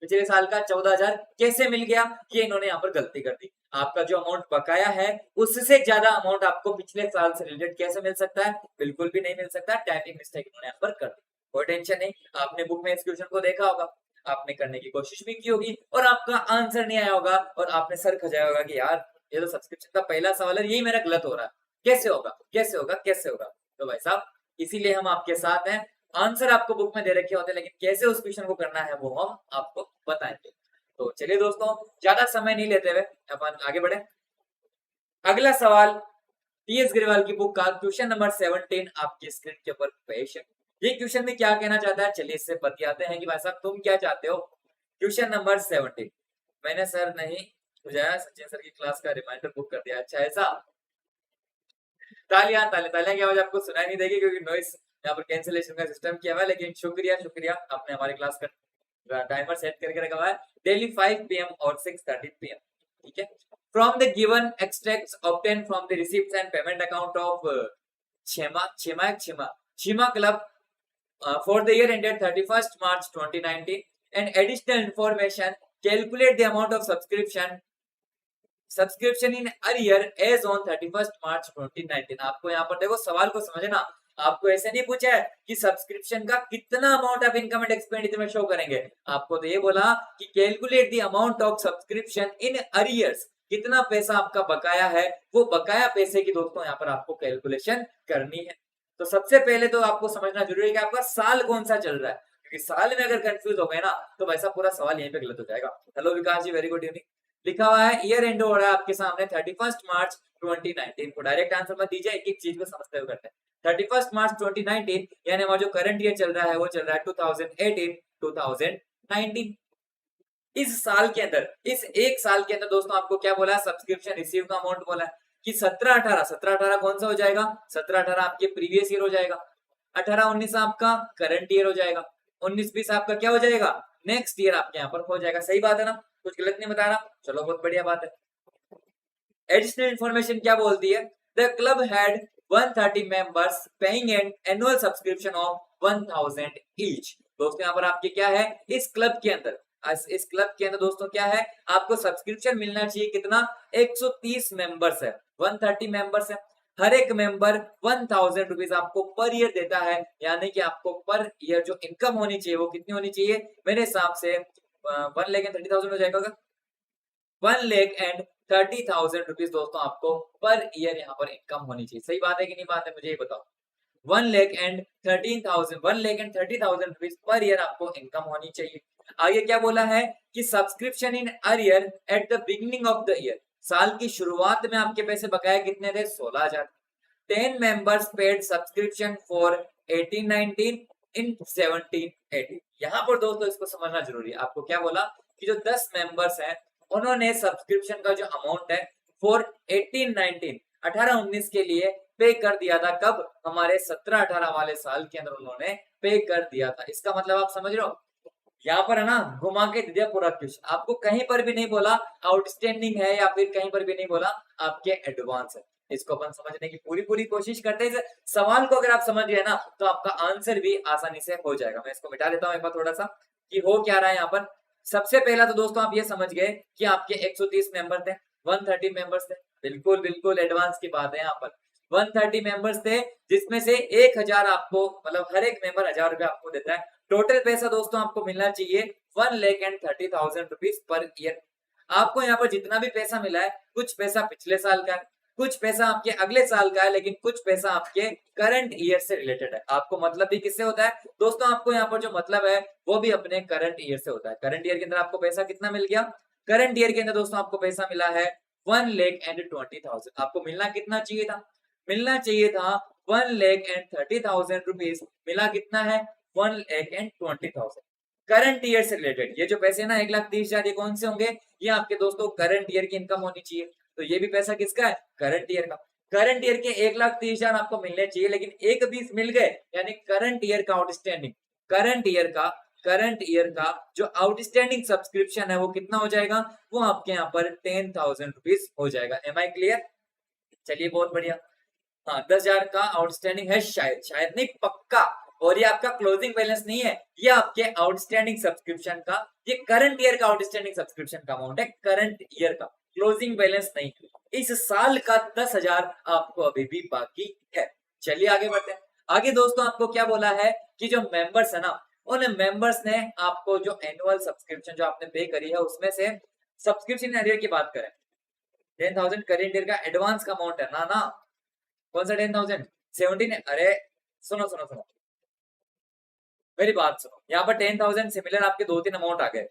पिछले साल का 14,000 कैसे मिल गया? ये इन्होंने यहाँ पर गलती कर दी। आपका जो अमाउंट बकाया है, उससे ज्यादा अमाउंट आपको पिछले साल से रिलेटेड कैसे मिल सकता है? बिल्कुल भी नहीं मिल सकता। टाइपिंग मिस्टेक इन्होंने यहाँ पर कर दी। कोई टेंशन नहीं, आपने बुक में इस क्वेश्चन को देखा होगा, आपने करने की कोशिश भी की होगी, और आपका आंसर नहीं आया होगा, और आपने सर खजाया होगा कि यार ये तो सब्सक्रिप्शन का पहला सवाल है, यही मेरा गलत हो रहा है, कैसे होगा, कैसे होगा, कैसे होगा? तो भाई साहब, इसीलिए हम आपके साथ हैं। आंसर आपको बुक में दे रखे होते हैं, लेकिन कैसे उस क्वेश्चन को करना है वो हम आपको बताएंगे। तो चलिए दोस्तों, ज्यादा समय नहीं लेते हुए अपन आगे बढ़े। अगला सवाल टीएस ग्रेवाल की बुक का क्वेश्चन नंबर 17 आपकी स्क्रीन के ऊपर पेश है। ये क्वेश्चन में क्या कहना चाहता है, चलिए इससे बतियाते हैं कि भाई साहब तुम क्या चाहते हो। क्वेश्चन नंबर 17, मैंने सर नहीं बुझाया, सचिन सर की क्लास का रिमाइंडर बुक कर दिया। अच्छा ऐसा, तालियां तालियां तालियां की आवाज आपको सुनाई नहीं देगी क्योंकि नॉइस यहाँ पर कैंसिलेशन का सिस्टम किया हुआ है, लेकिन शुक्रिया शुक्रिया, आपने हमारी क्लास का टाइमर सेट करके रखा हुआ है डेली 5 PM और 6:30 PM। ठीक है। From the given extracts obtain from the receipts and payment account of Chima Club for the year ended 31st March 2019 and additional information, calculate the amount of subscription in arrear as on 31st March 2019। आपको यहाँ पर देखो सवाल को समझना, आपको ऐसे नहीं पूछा है कि सब्सक्रिप्शन का कितना अमाउंट आप इनकम एंड एक्सपेंडिचर में शो करेंगे, आपको तो ये बोला कि calculate the amount of subscription in arrears, कितना पैसा आपका बकाया है, वो बकाया पैसे की दोस्तों यहाँ पर आपको कैलकुलेशन करनी है। तो सबसे पहले तो आपको समझना जरूरी है कि आपका साल कौन सा चल रहा है, क्योंकि साल में अगर कंफ्यूज हो गए ना तो वैसा पूरा सवाल यहीं पे गलत हो जाएगा। हेलो विकास जी, वेरी गुड इवनिंग। लिखा हुआ है ईयर एंड हो रहा है आपके सामने 31 मार्च 2019 को। डायरेक्ट आंसर मत दीजिए, एक एक चीज को समझते हुए करते हैं। 31 मार्च 2019 यानी हमारा जो करंट ईयर चल रहा है वो चल रहा है 2018-2019। इस साल के अंदर, इस एक साल के अंदर दोस्तों आपको क्या बोला, सब्सक्रिप्शन रिसीव का अमाउंट बोला है कि 17-18 कौन सा हो जाएगा, 17-18 आपके प्रीवियस ईयर हो जाएगा, 18-19 आपका करंट ईयर हो जाएगा, 19-20 आपका क्या हो जाएगा, नेक्स्ट ईयर आपके यहाँ पर हो जाएगा। सही बात है ना, कुछ गलत नहीं बता रहा, चलो बहुत बढ़िया बात है। एडिशनल इंफॉर्मेशन क्या बोलती है, the club had 130 members paying an annual subscription of 1000 each. दोस्तों यहाँ पर आपके क्या है, इस क्लब के अंदर, इस क्लब के अंदर दोस्तों क्या है, आपको सब्सक्रिप्शन मिलना चाहिए कितना, 130 मेंबर्स है, 130 मेंबर्स है, हर एक मेंबर 1000 रुपीज आपको पर ईयर देता है, यानी कि आपको पर ईयर जो इनकम होनी चाहिए वो कितनी होनी चाहिए, मेरे हिसाब से 1,30,000 हो जाएगा, 1,30,000 रुपीज दोस्तों आपको पर ईयर यहाँ पर इनकम होनी चाहिए। सही बात है कि नहीं बात है, मुझे ये बताओ। 1,30,000 रुपीज पर ईयर आपको इनकम होनी चाहिए। आगे क्या बोला है कि subscription in earlier at the beginning of the year, साल की शुरुआत में आपके पैसे बकाया कितने थे, 16,000। 10 members paid subscription for 18-19 in 17-18। यहाँ पर दोस्तों इसको समझना जरूरी है। आपको क्या बोला कि जो 10 मेंबर्स हैं उन्होंने सब्सक्रिप्शन का जो अमाउंट है फॉर 18-19 18-19 के लिए पे कर दिया था, कब, हमारे 17-18 वाले साल के अंदर उन्होंने पे कर दिया था। इसका मतलब आप समझ रहे हो, यहाँ पर है ना घुमा के दे दिया पूरा क्वेश्चन, आपको कहीं पर भी नहीं बोला आउटस्टैंडिंग है या फिर कहीं पर भी नहीं बोला आपके एडवांस है। इसको अपन समझने की पूरी पूरी कोशिश करते हैं। सवाल को अगर आप समझ गए ना तो आपका आंसर भी आसानी से हो जाएगा। मैं इसको मिटा देता हूँ एक बार थोड़ा सा कि हो क्या रहा है यहाँ पर। सबसे पहला तो दोस्तों आप ये समझ गए कि आपके 130 मेंबर थे, 130 मेंबर्स थे, बिल्कुल बिल्कुल एडवांस की बात है। यहाँ पर 130 मेंबर्स थे जिसमें से 1000 आपको, मतलब हर एक मेंबर 1000 रुपए आपको देता है। टोटल पैसा दोस्तों आपको मिलना चाहिए 1,30,000 रुपीज पर ईयर। आपको यहाँ पर जितना भी पैसा मिला है, कुछ पैसा पिछले साल का है, कुछ पैसा आपके अगले साल का है, लेकिन कुछ पैसा आपके करंट ईयर से रिलेटेड है। आपको मतलब भी किससे होता है दोस्तों, आपको यहाँ पर जो मतलब है वो भी अपने करंट ईयर से होता है। करंट ईयर के अंदर आपको पैसा कितना मिल गया, करंट ईयर के अंदर दोस्तों आपको पैसा मिला है 1,20,000। आपको मिलना कितना चाहिए था, मिलना चाहिए था 1,30,000 रुपीज, मिला कितना है 1,20,000। करंट ईयर से रिलेटेड ये जो पैसे ना 1,30,000 ये कौन से होंगे, ये आपके दोस्तों करंट ईयर की इनकम होनी चाहिए। तो ये भी पैसा किसका है, करंट ईयर का। करंट ईयर के 1,30,000 आपको मिलने चाहिए, लेकिन एक 20 मिल गए, यानी करंट ईयर का आउटस्टैंडिंग, करंट ईयर का जो आउटस्टैंडिंग सब्सक्रिप्शन है वो कितना हो जाएगा, वो आपके यहाँ पर 10,000 रुपीज हो जाएगा। एम आई क्लियर, चलिए बहुत बढ़िया। हाँ 10,000 का आउटस्टैंडिंग है, शायद शायद नहीं पक्का, और ये आपका क्लोजिंग बैलेंस नहीं है, ये आपके आउटस्टैंडिंग सब्सक्रिप्शन का, ये करंट ईयर का आउटस्टैंडिंग सब्सक्रिप्शन का अमाउंट है, करंट ईयर का, क्लोजिंग बैलेंस नहीं। इस साल का 10,000 आपको अभी भी बाकी है। चलिए आगे बढ़ते हैं। आगे दोस्तों आपको क्या बोला है कि जो मेंबर्स है ना, उन मेंबर्स ने आपको जो एनुअल सब्सक्रिप्शन जो आपने पे करी है उसमें से सब्सक्रिप्शन एरियर की बात करें, 10,000 करंट ईयर का एडवांस का अमाउंट है ना, कौन सा 10,000, 17 है। अरे सुनो सुनो सुनो, मेरी बात सुनो, यहाँ पर 10,000 सिमिलर आपके 2-3 अमाउंट आ गए।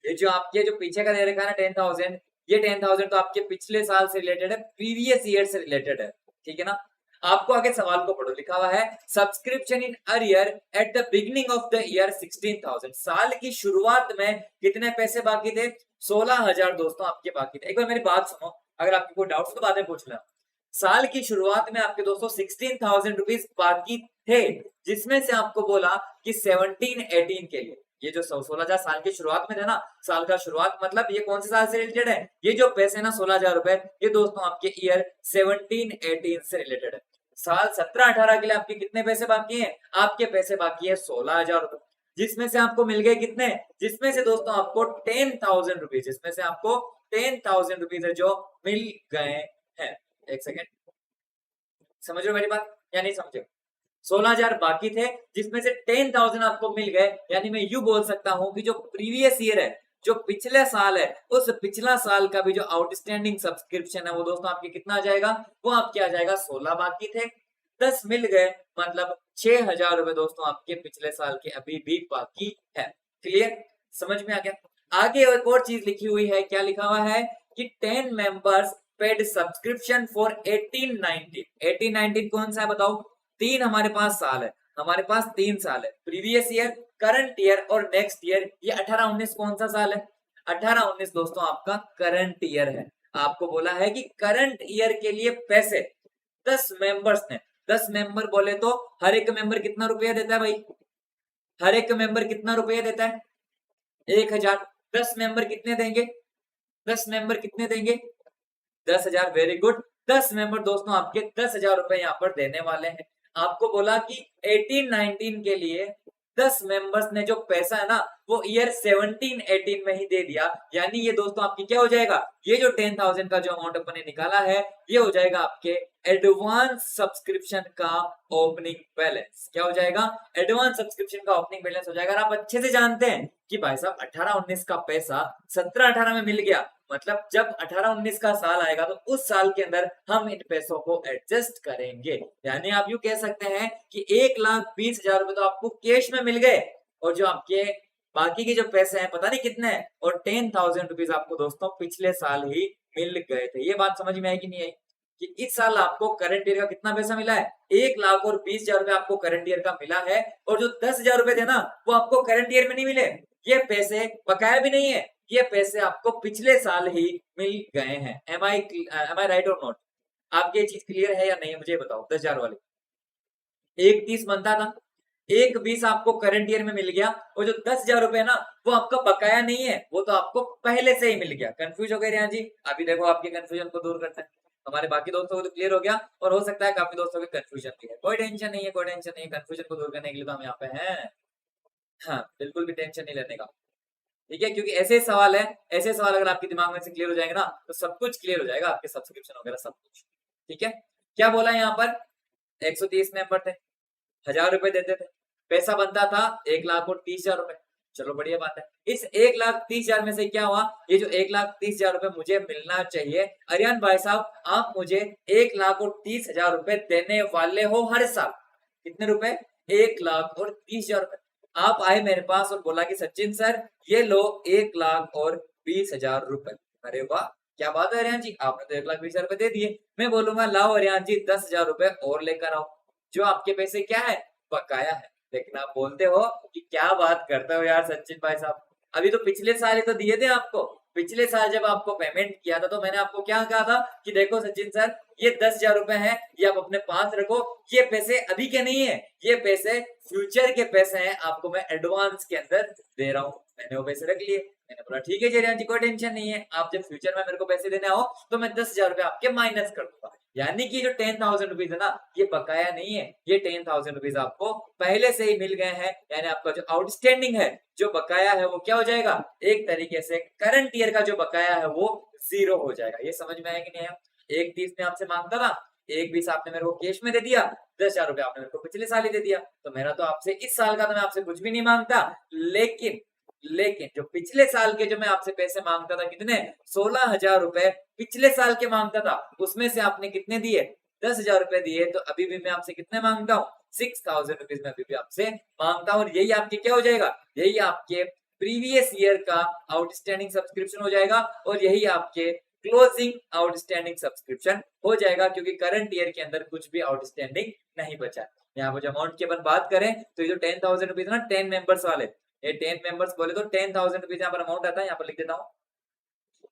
ये जो आपके जो पीछे का दे रखा है ना 10,000, ये 10,000 तो आपके पिछले साल से रिलेटेड है, प्रीवियस ईयर से रिलेटेड है, ठीक है ना। आपको आगे सवाल को पढ़ो, लिखा हुआ है subscription in arrear at the beginning of the year 16,000। साल की शुरुआत में कितने पैसे बाकी थे? 16,000 दोस्तों आपके बाकी थे। एक बार मेरी बात सुनो, अगर आपको कोई डाउट्स तो बाद में पूछ लेना। साल की शुरुआत में आपके दोस्तों 16,000 रुपीज बाकी थे, जिसमें से आपको बोला कि 17-18 के लिए, ये जो 16,000 साल की शुरुआत में थे ना, साल का शुरुआत मतलब ये कौन से साल से रिलेटेड है? ये जो पैसे ना 16,000 रुपए, ये दोस्तों आपके ईयर 17-18 से रिलेटेड है। साल 17-18 के लिए आपके कितने पैसे बाकी हैं? आपके पैसे बाकी है 16,000 रुपए, जिसमें से आपको मिल गए कितने? जिसमें से दोस्तों आपको 10,000 रुपीज, जिसमें से आपको 10,000 रुपीज है जो मिल गए हैं। एक सेकेंड, समझ रहे हो मेरी बात या नहीं समझे? 16,000 बाकी थे, जिसमें से 10,000 आपको मिल गए, यानी मैं यू बोल सकता हूं कि जो प्रीवियस ईयर है, जो पिछले साल है, उस पिछला साल का भी जो आउटस्टैंडिंग सब्सक्रिप्शन है वो दोस्तों आपके कितना आ जाएगा? वो आपके आ जाएगा 16 बाकी थे, 10 मिल गए, मतलब 6,000 रुपए दोस्तों आपके पिछले साल के अभी भी बाकी है। क्लियर? समझ में आ गया? आगे एक और चीज लिखी हुई है, क्या लिखा हुआ है कि 10 मेंबर्स पेड सब्सक्रिप्शन फॉर 18-19। 18-19 कौन सा है बताओ? तीन हमारे पास साल है, हमारे पास 3 साल है, प्रीवियस ईयर, करंट ईयर और नेक्स्ट ईयर। ये 18-19 कौन सा साल है? 18-19 दोस्तों आपका करंट ईयर है। आपको बोला है कि करंट ईयर के लिए पैसे 10 मेंबर्स ने, 10 मेंबर बोले तो हर एक मेंबर कितना रुपया देता है भाई? हर एक मेंबर कितना रुपया देता है? 1,000। 10 मेंबर कितने देंगे? 10 मेंबर कितने देंगे? 10,000। Very good. 10 मेंबर दोस्तों आपके 10,000 रुपए यहाँ पर देने वाले हैं। आपको बोला कि 18-19 के लिए 10 मेंबर्स ने जो पैसा है ना वो ईयर 17-18 में ही दे दिया, यानी ये दोस्तों आपकी क्या हो जाएगा? ये जो 10,000 का जो अमाउंट अपन ने निकाला है ये हो जाएगा आपके एडवांस सब्सक्रिप्शन का ओपनिंग बैलेंस। क्या हो जाएगा? एडवांस सब्सक्रिप्शन का ओपनिंग बैलेंस हो जाएगा। आप अच्छे से जानते हैं कि भाई साहब 18-19 का पैसा 17-18 में मिल गया, मतलब जब 18-19 का साल आएगा तो उस साल के अंदर हम इन पैसों को एडजस्ट करेंगे। यानी आप यूं कह सकते हैं कि 1,20,000 रुपए तो आपको कैश में मिल गए, और जो आपके बाकी के जो पैसे हैं पता नहीं कितने हैं, और 10,000 रुपीज आपको दोस्तों पिछले साल ही मिल गए थे। ये बात समझ में आई कि नहीं आई कि इस साल आपको करंट ईयर का कितना पैसा मिला है? 1,20,000 रुपए आपको करंट ईयर का मिला है, और जो 10,000 रुपए थे ना वो आपको करंट ईयर में नहीं मिले, ये पैसे बकाया भी नहीं है, ये पैसे आपको पिछले साल ही मिल गए हैं। एम आई राइट और नॉट? आपकी ये चीज क्लियर है या नहीं मुझे बताओ। 10,000 वाले 1,30 बनता था, 1,20 आपको करंट ईयर में मिल गया, और जो 10,000 रुपए ना वो आपका बकाया नहीं है, वो तो आपको पहले से ही मिल गया। कंफ्यूज हो गए रियान जी? अभी देखो आपके कंफ्यूजन को दूर करते हैं। हमारे बाकी दोस्तों को तो क्लियर हो गया, और हो सकता है काफी दोस्तों के कंफ्यूजन भी है। कोई टेंशन नहीं है, कोई टेंशन नहीं है, कंफ्यूजन को दूर करने के लिए तो हम यहाँ पे हैं। हाँ, बिल्कुल भी टेंशन नहीं लेने का, ठीक है, क्योंकि ऐसे सवाल है, ऐसे सवाल अगर आपके दिमाग में से क्लियर हो जाएंगे ना तो सब कुछ क्लियर हो जाएगा, आपके सब्सक्रिप्शन वगैरह सब कुछ। ठीक है, क्या बोला यहाँ पर? 130 मेंबर थे, 1,000 रुपए देते थे, पैसा बनता था 1,30,000 रुपए। चलो बढ़िया बात है। इस 1,30,000 में से क्या हुआ? ये जो 1,30,000 रुपए मुझे मिलना चाहिए, अरियान भाई साहब आप मुझे 1,30,000 रुपए देने वाले हो हर साल। कितने रुपए? 1,30,000 रुपए। आप आए मेरे पास और बोला कि सचिन सर ये लो 1,20,000 रुपए। अरे वाह, क्या बात है अरियान जी, आपने तो 1,20,000 रुपए दे दिए। मैं बोलूंगा लाओ अरियान जी 10,000 रुपए और लेकर आओ, जो आपके पैसे क्या है? बकाया है। लेकिन आप बोलते हो कि क्या बात करते हो यार सचिन भाई साहब, अभी तो पिछले साल ही तो दिए थे आपको। पिछले साल जब आपको पेमेंट किया था तो मैंने आपको क्या कहा था कि देखो सचिन सर ये 10,000 रुपए है, ये आप अपने पास रखो, ये पैसे अभी के नहीं है, ये पैसे फ्यूचर के पैसे हैं, आपको मैं एडवांस के अंदर दे रहा हूँ। मैंने वो पैसे रख लिए। मैंने बोला ठीक है जयराम जी कोई टेंशन नहीं है, आप जब फ्यूचर में मेरे को पैसे देने आओ तो मैं 10,000 रुपए आपके माइनस कर दूंगा। यानी कि जो 10,000 रुपीज है ना ये बकाया नहीं है, ये 10,000 रुपीज आपको पहले से ही मिल गए हैं। यानी आपका जो आउटस्टैंडिंग है, जो बकाया है वो क्या हो जाएगा? एक तरीके से करंट ईयर का जो बकाया है वो 0 हो जाएगा। ये समझ में आया कि नहीं आया? 1,30 में आपसे मांगता था, 1,20 आपने मेरे को कैश में दे दिया, 10,000 रुपए आपने मेरे को पिछले साल ही दे दिया, तो मेरा तो आपसे इस साल का तो मैं आपसे कुछ भी नहीं मांगता। लेकिन जो पिछले साल के जो मैं आपसे पैसे मांगता था, कितने? 16,000 रुपए पिछले साल के मांगता था, उसमें से आपने कितने दिए? 10,000 रुपए दिए, तो अभी भी मैं आपसे कितने मांगता हूँ? 6,000 रुपीज में अभी भी आपसे मांगता हूँ। और यही आपके क्या हो जाएगा, यही आपके प्रीवियस ईयर का आउटस्टैंडिंग सब्सक्रिप्शन हो जाएगा और यही आपके क्लोजिंग आउटस्टैंडिंग सब्सक्रिप्शन हो जाएगा, क्योंकि करंट ईयर के अंदर कुछ भी आउटस्टैंडिंग नहीं बचा। यहाँ पर जो अमाउंट की अपन बात करें तो ये जो 10,000 रुपीज ना 10 मेंबर्स वाले, ये 10 मेंबर्स बोले तो 10,000 रुपीज यहाँ पर अमाउंट आता है। यहाँ पर लिख देता हूँ,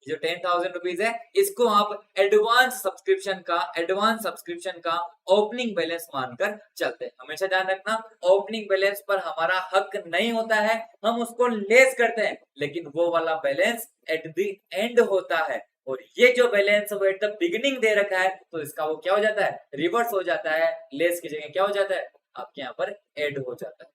जो 10,000 रुपीज है इसको आप एडवांस सब्सक्रिप्शन का ओपनिंग बैलेंस मानकर चलते हैं। हमेशा ध्यान रखना, ओपनिंग बैलेंस पर हमारा हक नहीं होता है, हम उसको लेस करते हैं, लेकिन वो वाला बैलेंस एट द एंड होता है। और ये जो बैलेंस वो एट द बिगिनिंग दे रखा है तो इसका वो क्या हो जाता है, रिवर्स हो जाता है। लेस की जगह क्या हो जाता है, आपके यहाँ पर एड हो जाता है।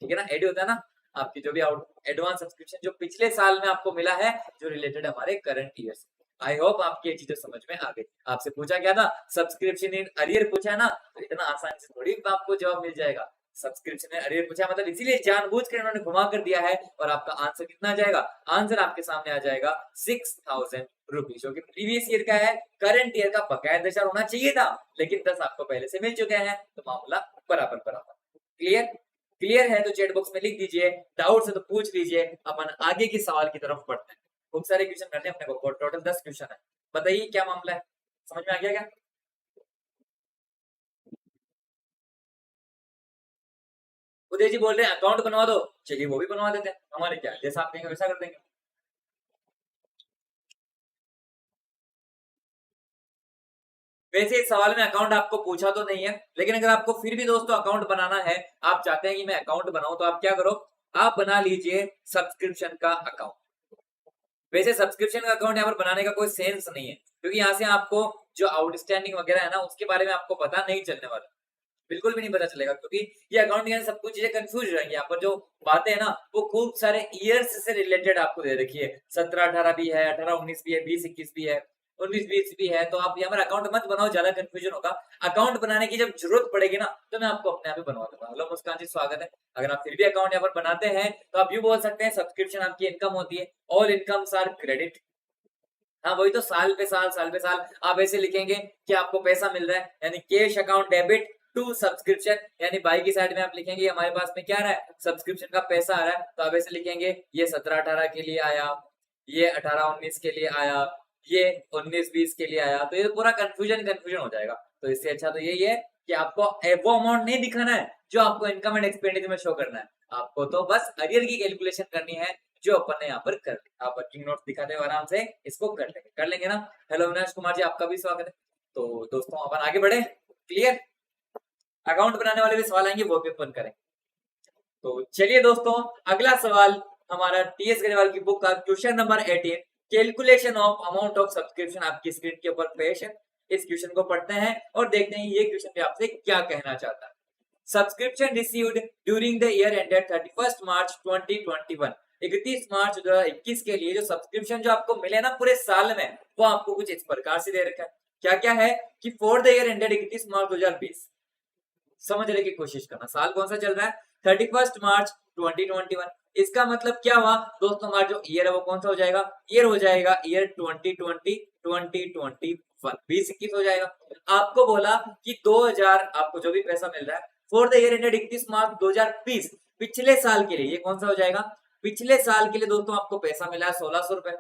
ठीक है ना, एड होता है ना, आपकी जो भी एडवांस सब्सक्रिप्शन जो पिछले साल में आपको मिला है, जो रिलेटेड हमारे करंट ईयर से। आई होप आपकी ये चीजें समझ में आ गई। आपसे पूछा गया था सब्सक्रिप्शन इन अरियर पूछा है ना, तो इतना आसानी से थोड़ी आपको जवाब मिल जाएगा। सब्सक्रिप्शन इन अरियर पूछा मतलब इसीलिए जानबूझकर इन्होंने घुमा कर दिया है। और आपका आंसर कितना आ जाएगा, आंसर आपके सामने आ जाएगा 6,000 रुपीज, जो कि प्रीवियस ईयर का है। करंट ईयर का बकाया दशा होना चाहिए था, लेकिन 10 आपको पहले से मिल चुके हैं, तो मामला बराबर बराबर। क्लियर, क्लियर है तो चैट बॉक्स में लिख दीजिए, डाउट्स है तो पूछ लीजिए। अपन आगे के सवाल की तरफ बढ़ते हैं। खूब सारे क्वेश्चन करने हैं अपने को, टोटल 10 क्वेश्चन है। बताइए क्या मामला है, समझ में आ गया क्या? उदय जी बोल रहे हैं अकाउंट बनवा दो, चलिए वो भी बनवा देते हैं, हमारे क्या, जैसा आप देंगे वैसा कर देंगे। वैसे इस सवाल में अकाउंट आपको पूछा तो नहीं है, लेकिन अगर आपको फिर भी दोस्तों अकाउंट बनाना है, आप चाहते हैं कि मैं अकाउंट बनाऊं, तो आप क्या करो, आप बना लीजिए सब्सक्रिप्शन का अकाउंट। वैसे सब्सक्रिप्शन का अकाउंट यहाँ पर बनाने का कोई सेंस नहीं है, क्योंकि यहाँ से आपको जो आउटस्टैंडिंग वगैरह है ना उसके बारे में आपको पता नहीं चलने वाला, बिल्कुल भी नहीं पता चलेगा, क्योंकि ये अकाउंट के अंदर सब कुछ चीजें कंफ्यूज रहेंगी। यहाँ पर जो बातें है ना वो खूब सारे ईयर्स से रिलेटेड आपको दे रखी है, 17-18 भी है, 18-19 भी है, 20-21 भी है, 19-20 भी है। तो आप यहाँ पर अकाउंट मत बनाओ, ज्यादा कंफ्यूजन होगा। अकाउंट बनाने की जब जरूरत पड़ेगी ना तो मैं आपको अपने आप ही बनवा दूंगा। हेलो मुस्कान जी, स्वागत है। अगर आप फिर भी अकाउंट यहाँ पर बनाते हैं तो आप यूं बोल सकते हैं सब्सक्रिप्शन आपकी इनकम होती है, ऑल इनकम्स आर क्रेडिट। हाँ वही तो, साल पे साल आप ऐसे लिखेंगे कि आपको पैसा मिल रहा है, यानी cash account debit to subscription, यानी बाई की साइड में आप लिखेंगे हमारे पास में क्या आ रहा है, सब्सक्रिप्शन का पैसा आ रहा है। तो आप ऐसे लिखेंगे ये 17-18 के लिए आया, ये 18-19 के लिए आया, ये 19-20 के लिए आया। तो ये पूरा कंफ्यूजन हो जाएगा। तो इससे अच्छा तो यही है कि आपको वो अमाउंट नहीं दिखाना है जो आपको इनकम एंड एक्सपेंडिचर में शो करना है, आपको तो बस अरियर की कैलकुलेशन करनी है, जो अपन ने यहाँ पर कर लिया। आप वर्किंग नोट्स दिखाते हुए आराम से इसको कर लेंगे ना। हेलो अविनाश कुमार जी, आपका भी स्वागत है। तो दोस्तों अपन आगे बढ़े। क्लियर, अकाउंट बनाने वाले भी सवाल आएंगे, वो भी अपन करें। तो चलिए दोस्तों, अगला सवाल हमारा टीएस गरेवाल की बुक का question number 18, calculation of amount of subscription, आपकी स्क्रीन के ऊपर पेश है। इस क्वेश्चन को पढ़ते हैं और देखते हैं ये क्वेश्चन पे आपसे क्या कहना चाहता है। Subscription received during the year ended 31 March 2021, 31 March 2021 के लिए जो सब्सक्रिप्शन जो आपको मिले ना पूरे साल में, वो आपको कुछ इस प्रकार से दे रखा है। क्या क्या है कि for the year ended 31 March 2020, समझने की कोशिश करना, साल कौन सा चल रहा है, 31 मार्च 2021। इसका मतलब क्या हुआ दोस्तों, हमारा जो ईयर है वो कौन सा हो जाएगा, ईयर हो जाएगा ईयर 2020 2021, 2021 हो जाएगा। आपको बोला कि 2000 आपको जो भी पैसा मिल रहा है for the year ended 31 March 2020, पिछले साल के लिए ये कौन सा हो जाएगा, पिछले साल के लिए दोस्तों आपको पैसा मिला है 1600 रुपए।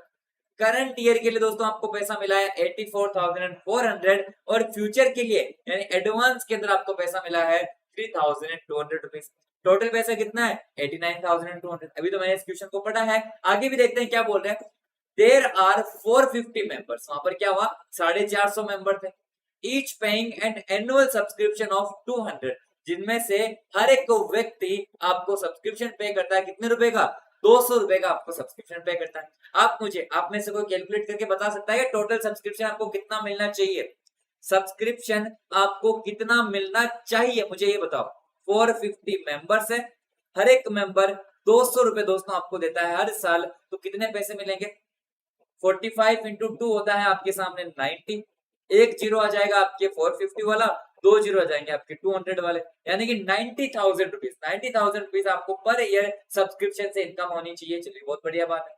करंट ईयर के लिए दोस्तों आपको पैसा मिला है 84,400, और फ्यूचर के लिए यानी एडवांस के अंदर आपको पैसा मिला है 3,200 रुपीज। टोटल पैसा कितना है 89,200। अभी तो मैंने इस क्वेश्चन को पढ़ा है, आगे भी देखते हैं क्या बोल रहे हैं। देर आर 450 मेंबर्स, वहां पर क्या हुआ 450 मेंबर थे, each paying an annual subscription of 200, जिनमें से हर एक को व्यक्ति आपको सब्सक्रिप्शन पे करता है कितने रुपए का, 200 रुपए का आपको सब्सक्रिप्शन पे करता है। आप में से कोई कैलकुलेट करके बता सकता है टोटल सब्सक्रिप्शन आपको कितना मिलना चाहिए, सब्सक्रिप्शन आपको कितना मिलना चाहिए, मुझे ये बताओ। 450 मेंबर्स है, हर एक मेंबर 200 रुपए दोस्तों आपको देता है हर साल, तो कितने पैसे मिलेंगे, 45 इंटू 2 होता है आपके सामने 90, एक जीरो आ जाएगा आपके 450 वाला, दो जीरो आ जाएंगे आपके 200 वाले, यानी कि 90,000 रुपीज, 90,000 रुपीज आपको पर ईयर सब्सक्रिप्शन से इनकम होनी चाहिए। चलिए बहुत बढ़िया बात है।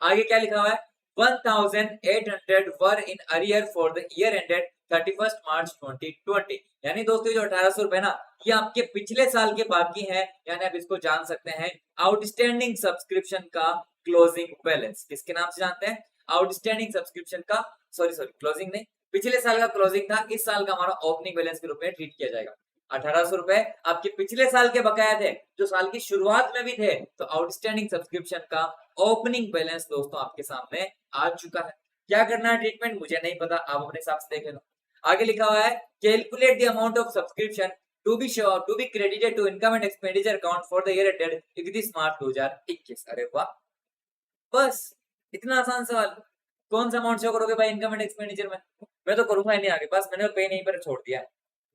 आगे क्या लिखा हुआ है, 1,800 were in arrear for the year ended 31 March 2020। यानी दोस्तों जो 1800 रुपए ना, ये आपके पिछले साल के बाकी है, यानी आप इसको जान सकते हैं आउटस्टैंडिंग सब्सक्रिप्शन का क्लोजिंग बैलेंस। किसके नाम से जानते हैं? आउटस्टैंडिंग सब्सक्रिप्शन का, सॉरी क्लोजिंग नहीं, पिछले साल का क्लोजिंग था, इस साल का हमारा ओपनिंग बैलेंस के रूप में ट्रीट किया जाएगा। 1800 रुपए आपके पिछले साल के बकाया थे, जो साल की शुरुआत में भी थे, तो आउटस्टैंडिंग सब्सक्रिप्शन का ओपनिंग बैलेंस दोस्तों आपके सामने आ चुका है। क्या करना है ट्रीटमेंट मुझे नहीं पता, आप अपने हिसाब से देख लेना। आगे लिखा हुआ है calculate the amount of subscription to be credited to income and expenditure account for the year ended 31 March 2021। अरे वाह, बस इतना आसान सवाल। कौन सा अमाउंट शो करोगे भाई इनकम एंड एक्सपेंडिचर में? मैं तो करूंगा ही नहीं आगे, बस मैंने पेन यहीं पर छोड़ दिया है।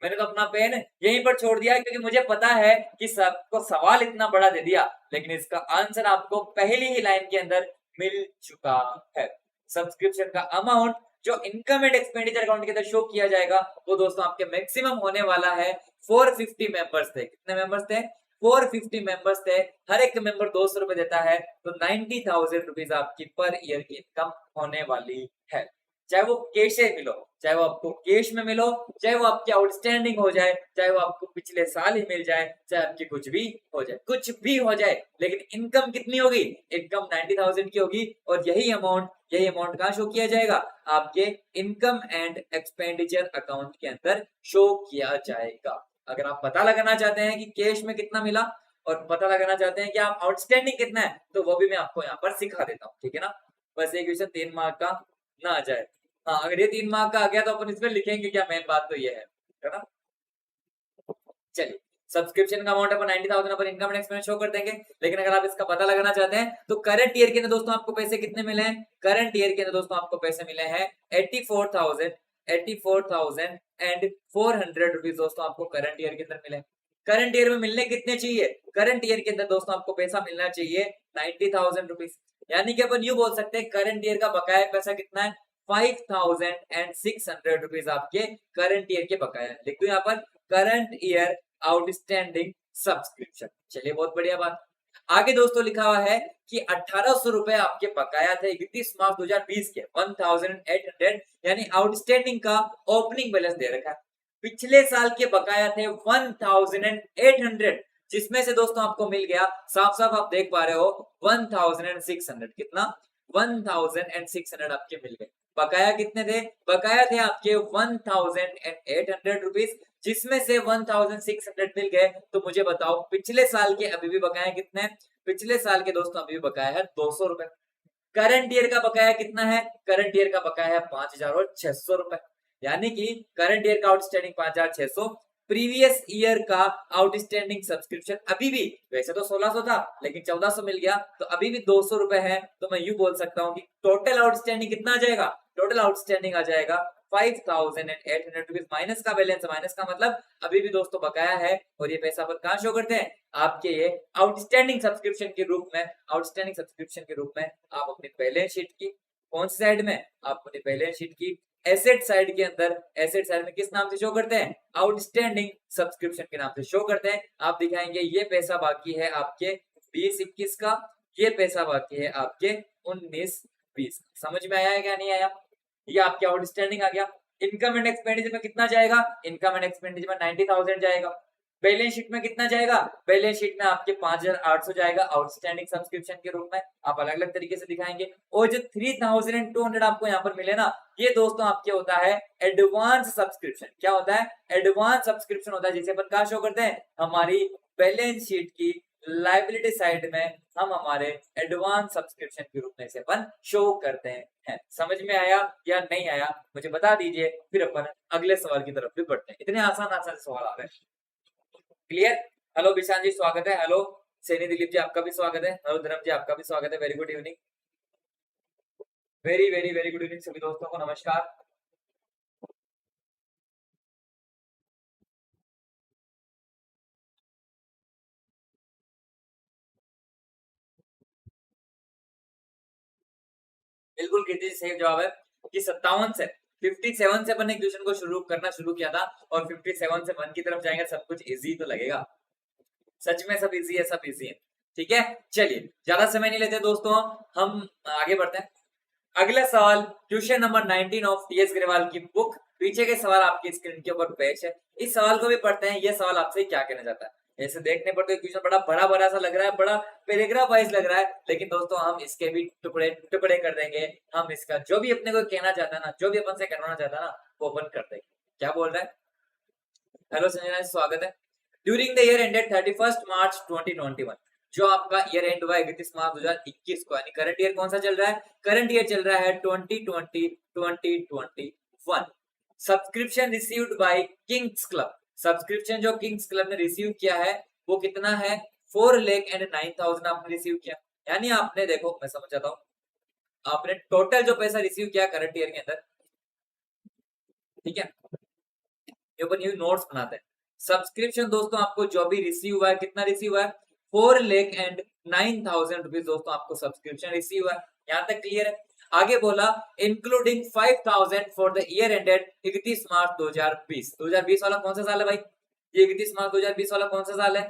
मैंने तो अपना पेन यहीं पर छोड़ दिया क्योंकि मुझे पता है कि सबको सवाल इतना बड़ा दे दिया, लेकिन इसका आंसर आपको पहली ही लाइन के अंदर मिल चुका है। सब्सक्रिप्शन का अमाउंट जो इनकम एंड एक्सपेंडिचर अकाउंट के अंदर शो किया जाएगा वो दोस्तों आपके मैक्सिमम होने वाला है 450 मेंबर्स थे। कितने मेंबर्स थे? 450 मेंबर्स थे। हर एक मेंबर 200 रुपए देता है, तो 90,000 रुपीज आपकी पर ईयर की इनकम होने वाली है। चाहे वो कैश से मिलो, चाहे वो आपको कैश में मिलो, चाहे वो आपकी आउटस्टैंडिंग हो जाए, चाहे वो आपको पिछले साल ही मिल जाए, चाहे आपकी कुछ भी हो जाए, कुछ भी हो जाए, लेकिन इनकम कितनी होगी? इनकम 90,000 की होगी। और यही अमाउंट कहाँ शो किया जाएगा? आपके इनकम एंड एक्सपेंडिचर अकाउंट के अंदर शो किया जाएगा। अगर आप पता लगाना चाहते हैं कि कैश में कितना मिला और पता लगाना चाहते हैं कि आप आउटस्टैंडिंग कितना है, तो वो भी मैं आपको यहाँ पर सिखा देता हूँ, ठीक है ना। बस एक क्वेश्चन 3 मार्क का ना आ जाए। हाँ, अगर ये 3 मार्क का आ गया तो अपन इसमें लिखेंगे क्या, मेन बात तो ये है ना। चलिए, सब्सक्रिप्शन का amount upon 90,000 upon income and expense show कर देंगे, लेकिन अगर आप इसका पता लगाना चाहते हैं तो करंट ईयर के अंदर दोस्तों आपको पैसे कितने मिले हैं? करंट ईयर के अंदर दोस्तों आपको पैसे मिले हैं 84,400 रुपीज दोस्तों आपको करंट ईयर के अंदर मिले। करंट ईयर में मिलने कितने चाहिए? करंट ईयर के अंदर दोस्तों आपको पैसा मिलना चाहिए 90,000 रुपीज। यानी कि अपन यूं बोल सकते हैं करंट ईयर का बकाया पैसा कितना है? 5,600 रुपीज आपके करंट ईयर के बकाया। लिख दो यहाँ पर करंट ईयर आउटस्टैंडिंग सब्सक्रिप्शन। चलिए, बहुत बढ़िया बात। आगे दोस्तों लिखा हुआ है कि 1800 रुपए आपके बकाया थे 31 मार्च 2020 के, 1800, यानी आउटस्टैंडिंग का ओपनिंग बैलेंस दे रखा है। पिछले साल के बकाया थे 1800, जिसमें से दोस्तों आपको मिल गया, साफ साफ आप देख पा रहे हो, 1600। कितना? 1600 आपके मिल गए। बकाया कितने थे? बकाया थे आपके 1800 रुपीज, जिसमें से 1600 मिल गए। तो मुझे बताओ पिछले साल के अभी भी बकाया कितने हैं? पिछले साल के दोस्तों अभी भी बकाया है 200 रुपए। करंट ईयर का बकाया कितना है? करंट ईयर का बकाया है 5,600 रुपए। यानी कि करंट ईयर का आउटस्टैंडिंग 5,600, प्रीवियस ईयर का आउटस्टैंडिंग सब्सक्रिप्शन अभी भी, वैसे तो 1,600 था लेकिन 1,400 मिल गया, तो अभी भी 200 रुपए है। तो मैं यूं बोल सकता हूं कि टोटल आउटस्टैंडिंग कितना आ जाएगा? टोटल आउटस्टैंडिंग आ जाएगा 5,800 रुपीज। माइनस का बैलेंस, माइनस का मतलब अभी भी दोस्तों बकाया है। और ये पैसा पर कहां शो करते हैं? आपके ये आउटस्टैंडिंग सब्सक्रिप्शन के रूप में, आउटस्टैंडिंग सब्सक्रिप्शन के रूप में आप अपनी बैलेंस शीट की कौन सी साइड में? आप अपनी बैलेंस शीट की एसेट साइड के अंदर, एसेट साइड में किस नाम से शो करते हैं? आउटस्टैंडिंग सब्सक्रिप्शन के नाम से शो करते हैं। आप दिखाएंगे ये पैसा बाकी है आपके 20-21 का, ये पैसा बाकी है आपके 19-20। समझ में आया है क्या नहीं आया? ये आपके आउटस्टैंडिंग आ गया। इनकम एंड एक्सपेंडिचर में कितना जाएगा? इनकम एंड एक्सपेंडिचर में 90,000 जाएगा। बैलेंस शीट में कितना जाएगा? बैलेंस शीट में आपके 5,800 जाएगा आउटस्टैंडिंग सब्सक्रिप्शन के रूप में। आप अलग अलग तरीके से दिखाएंगे। और जो 3,200 आपको यहाँ पर मिले ना, ये दोस्तों आपके होता है एडवांस सब्सक्रिप्शन। क्या होता है? एडवांस सब्सक्रिप्शन होता है, जिसे अपन कहाँ शो करते हैं? हमारी बैलेंस शीट की लायबिलिटी साइड में हम हमारे एडवांस सब्सक्रिप्शन के रूप में इसे अपन शो करते हैं। समझ में आया या नहीं आया मुझे बता दीजिए, फिर अपन अगले सवाल की तरफ भी बढ़ते हैं। इतने आसान आसान सवाल आ रहे हैं। क्लियर? हेलो विशाल जी, स्वागत है। हेलो सैनी दिलीप जी, आपका भी स्वागत है। हेलो धर्म जी, आपका भी स्वागत है। Very good evening, very very very good evening सभी दोस्तों को, नमस्कार। बिल्कुल कीर्ति जी, सही जवाब है कि 57 से 57 से अपन ने क्वेश्चन को शुरू किया था, और 57 से 1 की तरफ जाएंगे, सब कुछ इजी तो लगेगा। सच में सब इजी है, सब इजी है। ठीक है, चलिए ज्यादा समय नहीं लेते दोस्तों, हम आगे बढ़ते हैं। अगला सवाल question number 19 of TS Grewal की बुक। पीछे के सवाल आपकी स्क्रीन के ऊपर पेश है, इस सवाल को भी पढ़ते हैं। यह सवाल आपसे क्या कहना चाहता है। ऐसे देखने पर तो क्वेश्चन बड़ा बड़ा बड़ा सा लग रहा है, बड़ा पैराग्राफ वाइज लग रहा है, लेकिन दोस्तों हम इसके भी टुकड़े टुकड़े कर देंगे। हम इसका जो भी अपने को कहना चाहता है ना, जो भी अपन से करवाना चाहता है ना, वो अपन कर देंगे। क्या बोल रहा है? हेलो संजना जी, स्वागत है। During the year ended 31 March 2021, जो आपका ईयर एंड हुआ 31 मार्च 2021 को, यानी करंट ईयर कौन सा चल रहा है? करंट ईयर चल रहा है 2020-2021। Subscription received by Kings club, subscription जो किंग्स क्लब ने रिसीव किया है वो कितना है? 4,09,000 आपने रिसीव किया। यानी आपने देखो, मैं समझाता हूँ, आपने टोटल जो पैसा रिसीव किया करंट ईयर के अंदर, ठीक है, ऊपर न्यू नोट्स बनाते हैं। सब्सक्रिप्शन दोस्तों आपको जो भी रिसीव हुआ है, कितना रिसीव हुआ है? 4,09,000 रुपीज दोस्तों आपको सब्सक्रिप्शन रिसीव हुआ है। यहां तक क्लियर है? आगे बोला including 5,000 for the year ended 31 March 2020। 2020 वाला कौन सा साल है भाई? ये 31 मार्च 2020 वाला कौन सा साल है?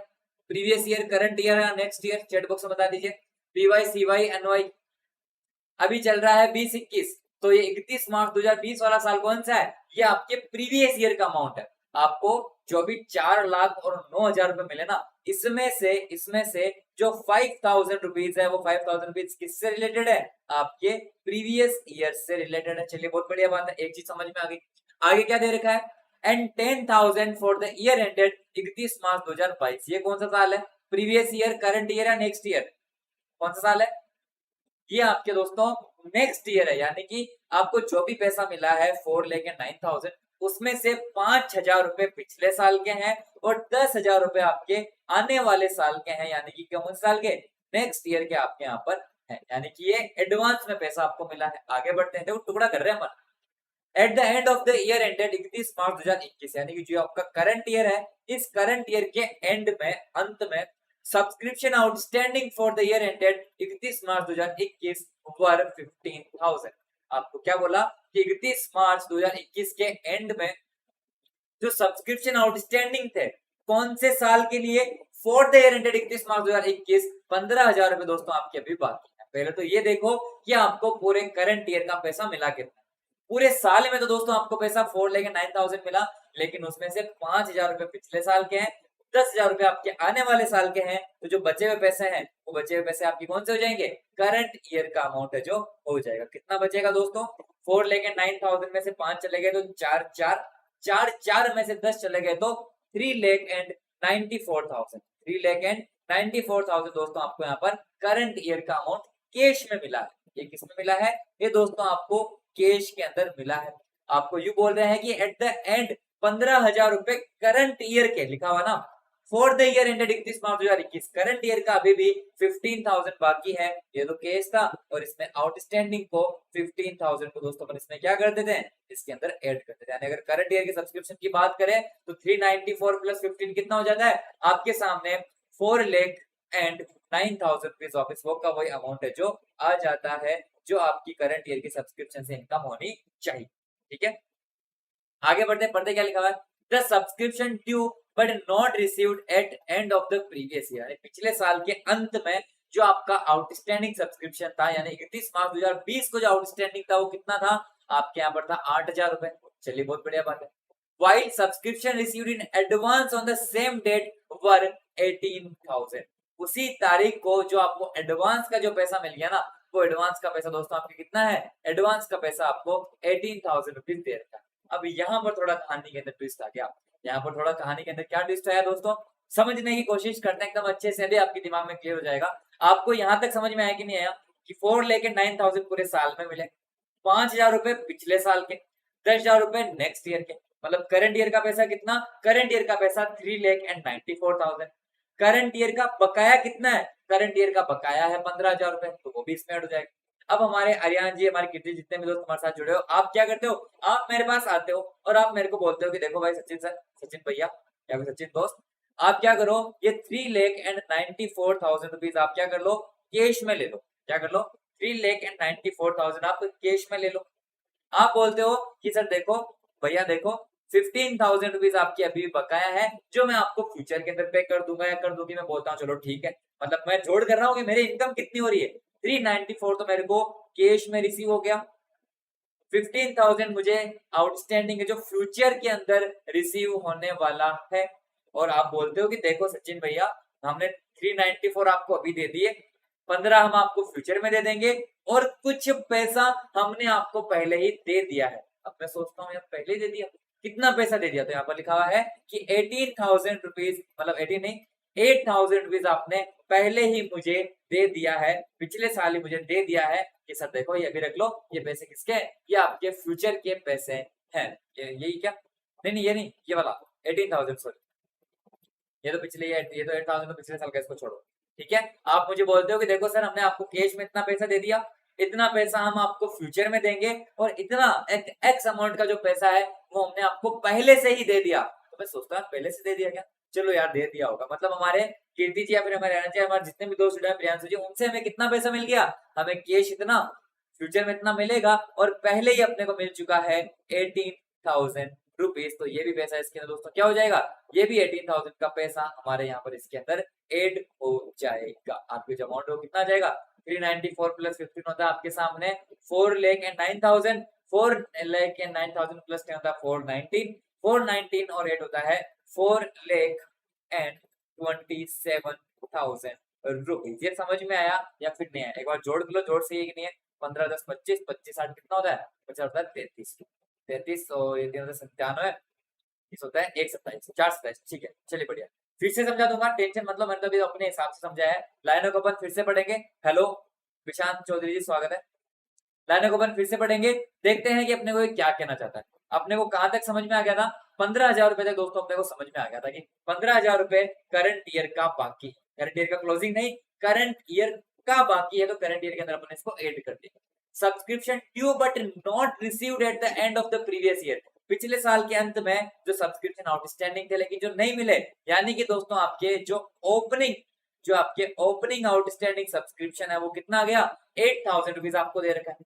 प्रीवियस ईयर, करंट ईयर या नेक्स्ट ईयर? चैट बॉक्स में बता दीजिए। PY, CY, NY. अभी चल रहा है 2021, तो ये 31 मार्च 2020 वाला साल कौन सा है? ये आपके प्रीवियस ईयर का अमाउंट है। आपको जो भी 4,09,000 रुपए मिले ना, इसमें से जो 5,000 रुपीज है, वो 5,000 रुपीज किससे रिलेटेड है? आपके प्रीवियस ईयर से रिलेटेड है। चलिए, बहुत बढ़िया बात है, एक चीज समझ में आ गई। आगे क्या दे रखा है? And 10,000 for the year ended 31 मार्च 2022। ये कौन सा साल है? प्रीवियस ईयर, करंट ईयर या नेक्स्ट ईयर? कौन सा साल है? ये आपके दोस्तों नेक्स्ट ईयर है। यानी कि आपको जो भी पैसा मिला है 4,09,000, उसमें से 5,000 रुपए पिछले साल के हैं और 10,000 रुपए आपके आने वाले साल के हैं। यानी कि कौन साल के? नेक्स्ट ईयर के आपके यहाँ पर है। यानी कि ये एडवांस में पैसा आपको मिला है। आगे बढ़ते हैं, देखो टुकड़ा कर रहे हैं अपन। At the end of the year ended 31 March 2021, यानी कि जो आपका करंट ईयर है, इस करंट ईयर के एंड में, अंत में, subscription outstanding for the year ended 31 March 2021 वर 15,000। आपको क्या बोला कि 31 मार्च 2021 के एंड में जो सब्सक्रिप्शन आउटस्टैंडिंग थे, कौन से साल के लिए? For the year ended 31 March 2021, 15,000 रुपए दोस्तों आपके अभी बाकी है। पहले तो ये देखो कि आपको पूरे करंट ईयर का पैसा मिला कितना। पूरे साल में तो दोस्तों आपको पैसा 4,09,000 मिला, लेकिन उसमें से 5,000 रुपए पिछले साल के हैं, 10,000 रुपए आपके आने वाले साल के हैं। तो जो बचे हुए पैसे हैं, वो बचे हुए पैसे आपकी कौन से हो जाएंगे? करंट ईयर का अमाउंट है जो हो जाएगा। कितना बचेगा दोस्तों? 4,09,000 में से 5 चले गए तो 4 में से 10 चले गए तो 3,94,000। 3,94,000 दोस्तों आपको यहाँ पर करंट ईयर का अमाउंट कैश में मिला है। ये किस में मिला है? ये दोस्तों आपको कैश के अंदर मिला है। आपको यू बोल रहे हैं कि एट द एंड 15,000 रुपए करंट ईयर के लिखा हुआ ना, for the year ended 31 March 2021, current year का अभी भी 15,000 बाकी है। ये तो कैश था, और इसमें आउटस्टैंडिंग को 15,000 को दोस्तों अपन इसमें क्या कर देते हैं? इसके अंदर ऐड कर देते हैं। अगर करंट ईयर के सब्सक्रिप्शन की बात करें तो 394 प्लस 15 कितना हो जाता है? आपके सामने 4,09,000 रुपीज ऑफिस वर्क का वही अमाउंट है जो आ जाता है, जो आपकी करंट ईयर की सब्सक्रिप्शन से इनकम होनी चाहिए। ठीक है, आगे बढ़ते पढ़ते क्या लिखा हुआ है? The subscription due but not received at end of the previous year, पिछले साल के अंत में जो आपका आउटस्टैंडिंग सब्सक्रिप्शन था, यानी 31 मार्च 2020 को जो आउटस्टैंडिंग था वो कितना था? आपके यहाँ पर था 8,000 रुपए। चलिए, बहुत बढ़िया बात है। While subscription received in advance on the same date were 18,000, उसी तारीख को जो आपको एडवांस का जो पैसा मिल गया ना, वो एडवांस का पैसा दोस्तों आपके कितना है? एडवांस का पैसा आपको 18,000 रुपीज दे रखा है। अब यहाँ पर थोड़ा कहानी के अंदर ट्विस्ट आ गया। यहाँ पर थोड़ा कहानी के अंदर क्या ट्विस्ट आया दोस्तों, समझने की कोशिश करते हैं एकदम अच्छे से, अभी आपके दिमाग में क्लियर हो जाएगा। आपको यहाँ तक समझ में आया कि नहीं आया कि 4,09,000 पूरे साल में मिले, 5,000 रुपए पिछले साल के, 10,000 रुपए नेक्स्ट ईयर के, मतलब करंट ईयर का पैसा कितना? करंट ईयर का पैसा 3,94,000। करंट ईयर का बकाया कितना है? करंट ईयर का बकाया है 15,000 रुपए, तो वो भी इसमें ऐड हो जाएगा। अब हमारे आर्यन जी, हमारे कीर्ति, जितने भी दोस्त हमारे साथ जुड़े हो, आप क्या करते हो? आप मेरे पास आते हो और आप मेरे को बोलते हो कि देखो भाई सचिन सर, सचिन भैया या फिर सचिन दोस्त, आप क्या करो, ये 3,94,000 रुपीज आप क्या कर लो? कैश में ले लो। क्या कर लो? 3,94,000 आप कैश में ले लो। आप बोलते हो कि सर देखो भैया, देखो 15,000 रुपीज आपकी अभी भी बकाया है, जो मैं आपको फ्यूचर के अंदर पे कर दूंगा या कर दूंगी। मैं बोलता हूँ चलो ठीक है, मतलब मैं जोड़ कर रहा हूँ कि मेरी इनकम कितनी हो रही है, 394 तो मेरे को कैश में रिसीव हो गया, 15,000 मुझे आउटस्टैंडिंग है जो फ्यूचर के अंदर रिसीव होने वाला है। और आप बोलते हो कि देखो सचिन भैया, हमने 394 आपको अभी दे दिए, 15 हम आपको फ्यूचर में दे देंगे और कुछ पैसा हमने आपको पहले ही दे दिया है। अब मैं सोचता हूँ यार पहले ही दे दिया, कितना पैसा दे दिया? तो यहाँ पर लिखा हुआ है कि 18,000 रुपीज, मतलब 18 नहीं, 8,000 रुपीज आपने पहले ही मुझे दे दिया है, पिछले साल ही मुझे दे दिया है कि सर देखो ये अभी रख लो, ये पैसे किसके हैं? ये आपके फ्यूचर के पैसे हैं। यही क्या? नहीं नहीं, ये नहीं, ये वाला 18,000, सॉरी, ये तो पिछले, ये तो 8,000 तो पिछले साल का, इसको छोड़ो। ठीक है, आप मुझे बोलते हो कि देखो सर हमने आपको कैश में इतना पैसा दे दिया, इतना पैसा हम आपको फ्यूचर में देंगे और इतना एक्स अमाउंट का जो पैसा है वो हमने आपको पहले से ही दे दिया। तो मैं सोचता हूँ पहले से दे दिया क्या? चलो यार दे दिया होगा, मतलब हमारे कीर्ति जी या फिर हमारे राणा जी, हमारे जितने भी दोस्त हैं, प्रियांशु जी, उनसे हमें कितना पैसा मिल गया, हमें कैश इतना, फ्यूचर में इतना मिलेगा और पहले ही अपने को मिल चुका है 18,000 रुपीज। तो ये भी पैसा इसके अंदर दोस्तों क्या हो जाएगा, ये भी 18,000 का पैसा हमारे यहाँ पर इसके अंदर एड हो जाएगा। आपके जो अमाउंट हो कितना आ जाएगा, 394 प्लस 15 होता है आपके सामने 4,09,000, 4,09,000 प्लस क्या होता है 419, 419 और 8 होता है 4,27,000 रुपीज। ये समझ में आया या फिर नहीं आया? एक बार जोड़ लो, जोड़ सही है कि नहीं है? 15 10 25, 25 8 कितना होता है? 50 होता है 33, 33 और ये 397, इस होता है 127, 427। ठीक है, चलिए बढ़िया, फिर से समझा दूंगा, टेंशन मतलब, मैंने तो अभी अपने हिसाब से समझाया है। लाइनों को अपन फिर से पढ़ेंगे। हेलो विशांत चौधरी जी, स्वागत है। लाइनों को अपन फिर से पढ़ेंगे, देखते हैं कि अपने को क्या कहना चाहता है। अपने को कहां तक समझ में आ गया था? 15,000 रुपए तक दोस्तों अपने को समझ में आ गया था कि 15,000 रुपए करंट ईयर का बाकी, करंट ईयर का क्लोजिंग नहीं, करंट ईयर का बाकी है, तो करंट ईयर के अंदर अपन इसको ऐड कर देंगे। Subscription due but not received eight the end of the previous year, पिछले साल के अंत में जो सब्सक्रिप्शन आउटस्टैंडिंग थे लेकिन जो नहीं मिले, यानी कि दोस्तों आपके जो आपके ओपनिंग आउटस्टैंडिंग सब्सक्रिप्शन है वो कितना आ गया, 8,000 रुपीज आपको दे रखा है।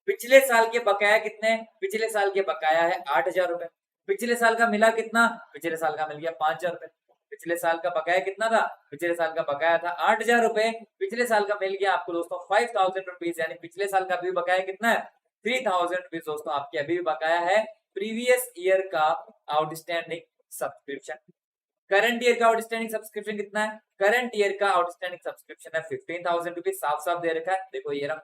पिछले साल के बकाया कितने? पिछले साल के बकाया है 8,000 रुपए। पिछले साल का मिला कितना? पिछले साल का मिल गया 5,000 रुपए। पिछले साल का बकाया कितना था? पिछले साल का बकाया था 8,000 रुपए। पिछले साल का मिल गया आपको दोस्तों 5,000 रुपीज, यानी पिछले साल का अभी बकाया कितना है? 3,000 रुपीज दोस्तों आपके अभी भी बकाया है प्रीवियस ईयर का आउटस्टैंडिंग सब्सक्रिप्शन। करंट ईयर का आउटस्टैंडिंग सब्सक्रिप्शन कितना है? करंट ईयर का आउटस्टैंडिंग सब्सक्रिप्शन है 15,000 रुपीज, साफ साफ दे रखा है, देखो ये रहा,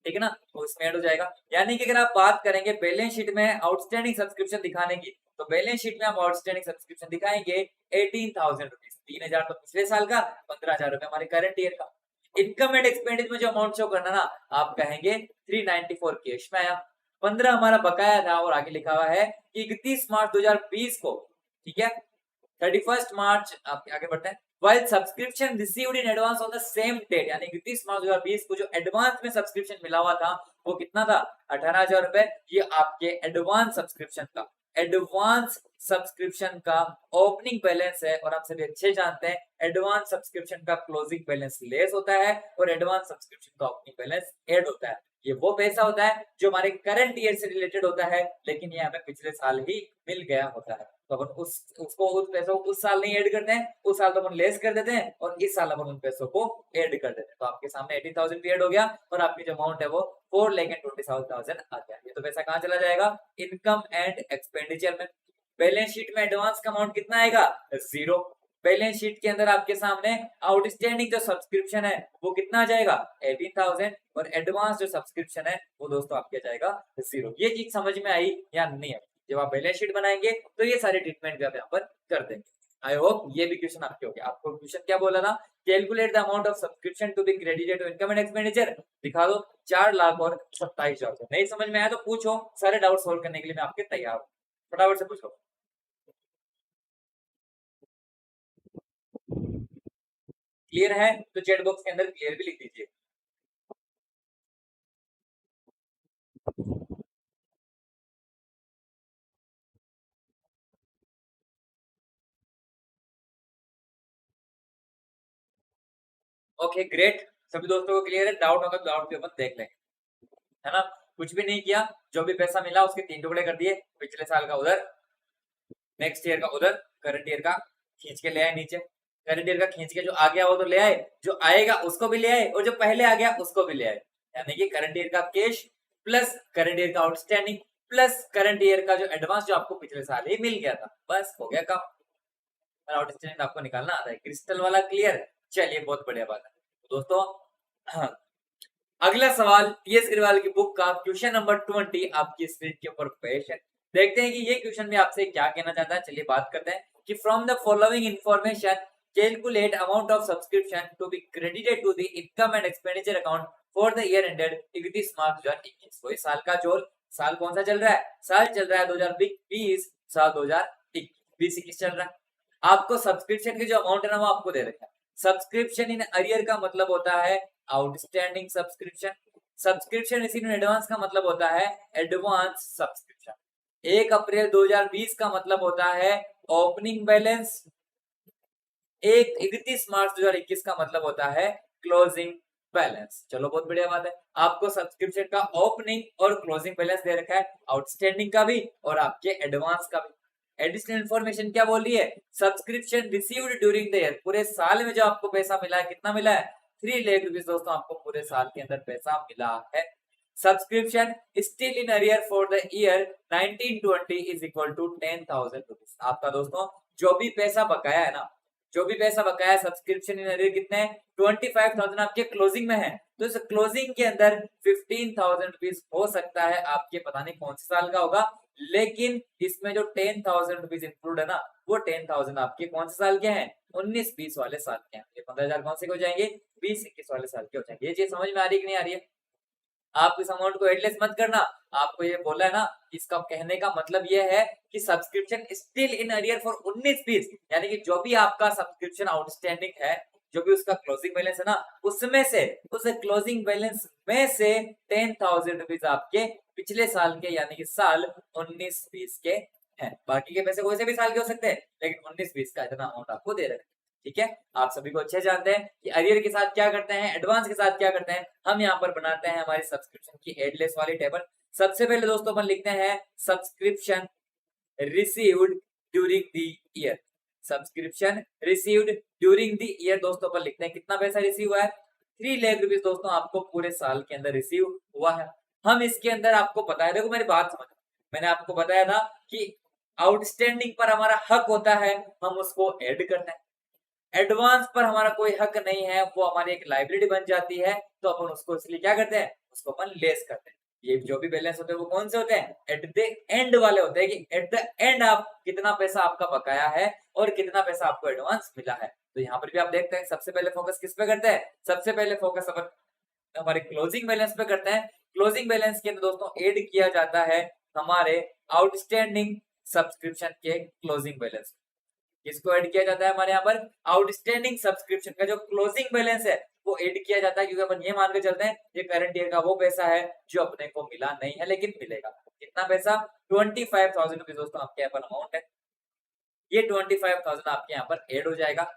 ठीक है ना, तो इसमें ऐड हो जाएगा। यानी कि अगर आप बात करेंगे बैलेंस शीट में आउटस्टैंडिंग सब्सक्रिप्शन दिखाने की, तो बैलेंस शीट में आप आउटस्टैंडिंग सब्सक्रिप्शन दिखाएंगे 18,000 रुपीज, 3,000 तो पिछले साल का, 15,000 रुपए हमारे करंट ईयर का। इनकम एंड एक्सपेंडिचर में जो अमाउंट शो करना ना, आप कहेंगे 394 कैश में आया, 15 हमारा बकाया था और आगे लिखा हुआ है कि 31 मार्च 2020 को, ठीक है, 31 मार्च, आप आगे बढ़ते हैं, while subscription received in advance on the same date, यानी 31 मार्च 2020 को जो एडवांस में सब्सक्रिप्शन मिला हुआ था वो कितना था? 18,000 रुपए। ये आपके एडवांस सब्सक्रिप्शन का ओपनिंग बैलेंस है और आप सभी अच्छे जानते हैं एडवांस सब्सक्रिप्शन का क्लोजिंग बैलेंस लेस होता है और एडवांस सब्सक्रिप्शन का ओपनिंग बैलेंस ऐड होता है। ये वो पैसा होता है जो हमारे करंट ईयर से रिलेटेड होता है, लेकिन ये हमें पिछले साल ही मिल गया होता है, तो अपन उस पैसों को उस साल नहीं ऐड करते हैं, उस साल तो अपन लेस कर देते हैं और इस साल अपन उन पैसों को ऐड कर देते हैं। तो आपके सामने 18,000 भी ऐड हो गया और आपकी जो अमाउंट है वो 4,27,000 आ गया। ये तो पैसा कहाँ चला जाएगा? इनकम एंड एक्सपेंडिचर में। बैलेंस शीट में एडवांस का अमाउंट कितना आएगा? 0। बैलेंस शीट के अंदर आपके सामने आउटस्टैंडिंग जो सब्सक्रिप्शन है वो कितना आ जाएगा? 18,000 और एडवांस जो सब्सक्रिप्शन है वो दोस्तों आपके जाएगा 0। ये चीज समझ में आई या नहीं आई? जब आप बैलेंस शीट बनाएंगे तो ये सारे ट्रीटमेंट आप यहाँ पर कर देंगे। आई होप ये भी क्वेश्चन आपके हो गया। आपको क्वेश्चन क्या बोला था? Calculate the amount of subscription to be credited to income and expenditure, दिखा दो 4,27,000। नहीं समझ में आया तो पूछो, सारे डाउट सोल्व करने के लिए मैं आपके तैयार हूँ, फटाफट से पूछो। क्लियर है तो चैट बॉक्स के अंदर क्लियर भी लिख दीजिए। ओके ग्रेट, सभी दोस्तों को क्लियर है? डाउट होगा तो डाउट भी अपन देख लेंगे, है ना। कुछ भी नहीं किया, जो भी पैसा मिला उसके 3 टुकड़े कर दिए, पिछले साल का उधर, नेक्स्ट ईयर का उधर करंट ईयर का खींच के ले आए नीचे, करंट ईयर का खींच के जो आ गया वो तो ले आए, जो आएगा उसको भी ले आए और जो पहले आ गया उसको भी ले आए, यानी कि करंट ईयर का कैश प्लस करंट ईयर का आउटस्टैंडिंग प्लस करंट ईयर का जो एडवांस जो आपको पिछले साल ही मिल गया था, बस हो गया काम। आउटस्टैंडिंग आपको निकालना आता है, क्रिस्टल वाला क्लियर। चलिए बहुत बढ़िया बात है दोस्तों। हाँ, अगला सवाल टीएस अग्रवाल की बुक का क्वेश्चन नंबर 20 आपकी स्क्रीन के ऊपर पेश है। देखते हैं कि ये क्वेश्चन में आपसे क्या कहना चाहता है। चलिए बात करते हैं कि from the following information calculate amount of subscription to be credited to the income and expenditure account for the year ended 31 March 2021। कोई साल का जो साल कौन सा चल रहा है, साल चल रहा है 2020, साल 2021 चल रहा है। आपको सब्सक्रिप्शन की जो अमाउंट है ना वो आपको दे रखा है। सब्सक्रिप्शन इन अरियर का मतलब होता है outstanding subscription, subscription received in advance का मतलब होता है एडवांस सब्सक्रिप्शन। 1 अप्रैल 2020 का मतलब होता है ओपनिंग बैलेंस, 31 मार्च 2021 का मतलब होता है क्लोजिंग बैलेंस। चलो बहुत बढ़िया बात है, आपको सब्सक्रिप्शन का ओपनिंग और क्लोजिंग बैलेंस दे रखा है, आउटस्टैंडिंग का भी और आपके एडवांस का भी। एडिशनल इंफॉर्मेशन क्या बोल रही है, subscription received during the year, पूरे साल में जो आपको पैसा मिला है, कितना मिला है 3 लाख रुपीस दोस्तों, आपको पूरे साल के अंदर पैसा मिला है। Subscription still in arrear for the year 1920 is equal to 10,000 rupees. आपका दोस्तों जो भी पैसा बकाया है ना, जो भी पैसा बकाया है सब्सक्रिप्शन इन अरियर कितने हैं 25,000 आपके क्लोजिंग में है, तो इस क्लोजिंग के अंदर 15,000 रुपीस हो सकता है आपके, पता नहीं कौन से साल का होगा, लेकिन इसमें जो 10,000 रुपीज इंक्लूड है ना वो 10,000 आपके कौन से साल के हैं 19-20 वाले साल के हैं। ये 15,000 कौन से हो जाएंगे 20-21 वाले साल के हो जाएंगे। ये चीज समझ में आ रही है कि नहीं आ रही है। आप इस अमाउंट को एडलेस मत करना, आपको ये बोला है ना, इसका कहने का मतलब ये है कि subscription still in arrear for 19-20, यानी कि जो भी आपका सब्सक्रिप्शन आउटस्टैंडिंग है, जो भी उसका क्लोजिंग बैलेंस है ना, उसमें से उस क्लोजिंग बैलेंस में से 10,000 रुपीज आपके पिछले साल के यानी कि साल 19-20 के हैं। बाकी के पैसे कोई से भी साल के हो सकते हैं, लेकिन 19-20 का इतना अमाउंट आपको दे रखा है। ठीक है, आप सभी को अच्छे जानते हैं कि अरियर के साथ क्या करते हैं, एडवांस के साथ क्या करते हैं। हम यहाँ पर बनाते हैं हमारी सब्सक्रिप्शन की एडलेस वाली टेबल। सबसे पहले दोस्तों अपन लिखते हैं subscription received during the year, subscription received during the year दोस्तों अपन लिखते हैं कितना पैसा रिसीव हुआ है 3 लाख रुपीस दोस्तों आपको पूरे साल के अंदर रिसीव हुआ है। हम इसके अंदर आपको पता है, देखो मेरी बात समझ, मैंने आपको बताया था कि आउटस्टैंडिंग पर हमारा हक होता है, हम उसको ऐड करते हैं। एडवांस पर हमारा कोई हक नहीं है, वो हमारी एक लाइबिलिटी बन जाती है, तो अपन उसको इसलिए क्या करते हैं, उसको अपन लेस करते हैं। ये जो भी बैलेंस होते हैं वो कौन से होते हैं, एट द एंड वाले होते हैं, कि एट द एंड आप कितना पैसा आपका बकाया है और कितना पैसा आपको एडवांस मिला है। तो यहाँ पर भी आप देखते हैं सबसे पहले फोकस किस पे करते हैं, सबसे पहले फोकस अपन हमारे क्लोजिंग बैलेंस पे करते हैं। क्लोजिंग बैलेंस के अंदर दोस्तों ऐड किया जाता है हमारे आउटस्टैंडिंग सब्सक्रिप्शन के क्लोजिंग बैलेंस। किसको ऐड किया जाता है हमारे यहाँ पर, आउटस्टैंडिंग सब्सक्रिप्शन का जो क्लोजिंग बैलेंस है वो ऐड किया जाता है, क्योंकि अपन ये मान के चलते हैं ये करंट ईयर का वो पैसा है जो अपने को मिला नहीं है लेकिन मिलेगा। कितना पैसा 25,000 रुपीज दोस्तों आपके यहाँ पर अमाउंट है, ये 25,000 आपके यहाँ पर ऐड हो जाएगा